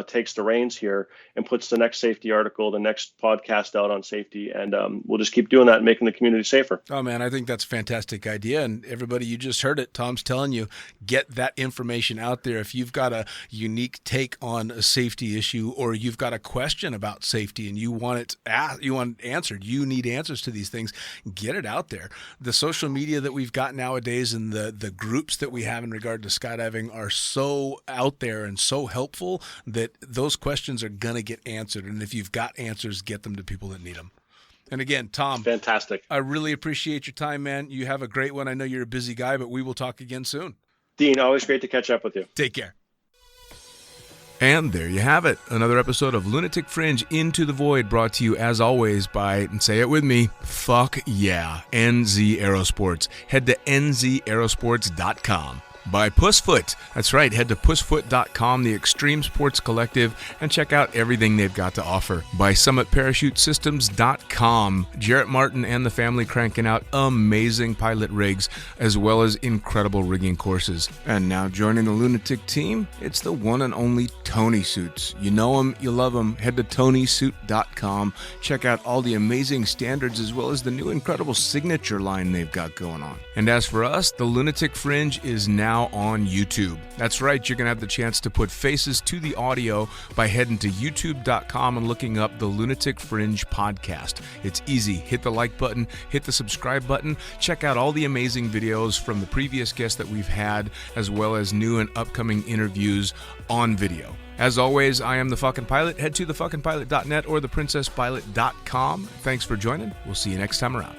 Speaker 5: takes the reins here and puts the next safety article, the next podcast out on safety. And we'll just keep doing that and making the community safer.
Speaker 1: Oh, man, I think that's a fantastic idea. And everybody, you just heard it. Tom's telling you, get that information out there. If you've got a unique take on a safety issue, or you've got a question about safety and you want it answered, you need answers to these things, get it out there. The social media that we've got nowadays and the groups that we have in regard to skydiving are so out there and so helpful that those questions are going to get answered. And if you've got answers, get them to people that need them. And again, Tom,
Speaker 5: fantastic.
Speaker 1: I really appreciate your time, man. You have a great one. I know you're a busy guy, but we will talk again soon.
Speaker 5: Dean, always great to catch up with you.
Speaker 1: Take care. And there you have it. Another episode of Lunatic Fringe Into the Void, brought to you as always by, and say it with me, fuck yeah, NZ Aerosports. Head to nzaerosports.com. By Pussfoot. That's right, head to pussfoot.com, the extreme sports collective, and check out everything they've got to offer. By summitparachutesystems.com. Jarrett Martin and the family cranking out amazing pilot rigs, as well as incredible rigging courses. And now joining the Lunatic team, it's the one and only Tony Suits. You know him, you love him. Head to tonysuit.com. Check out all the amazing standards, as well as the new incredible signature line they've got going on. And as for us, the Lunatic Fringe is now on YouTube. That's right, you're going to have the chance to put faces to the audio by heading to youtube.com and looking up the Lunatic Fringe podcast. It's easy. Hit the like button, hit the subscribe button, check out all the amazing videos from the previous guests that we've had, as well as new and upcoming interviews on video. As always, I am the fucking pilot. Head to thefuckingpilot.net or theprincesspilot.com. Thanks for joining. We'll see you next time around.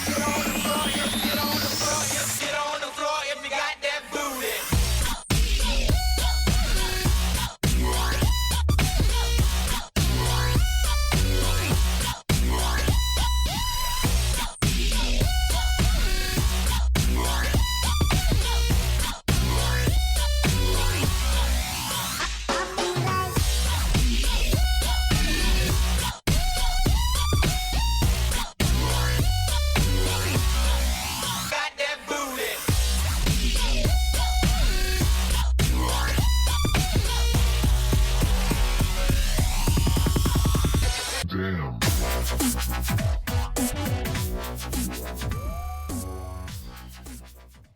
Speaker 6: Get on the front, get on the front, get on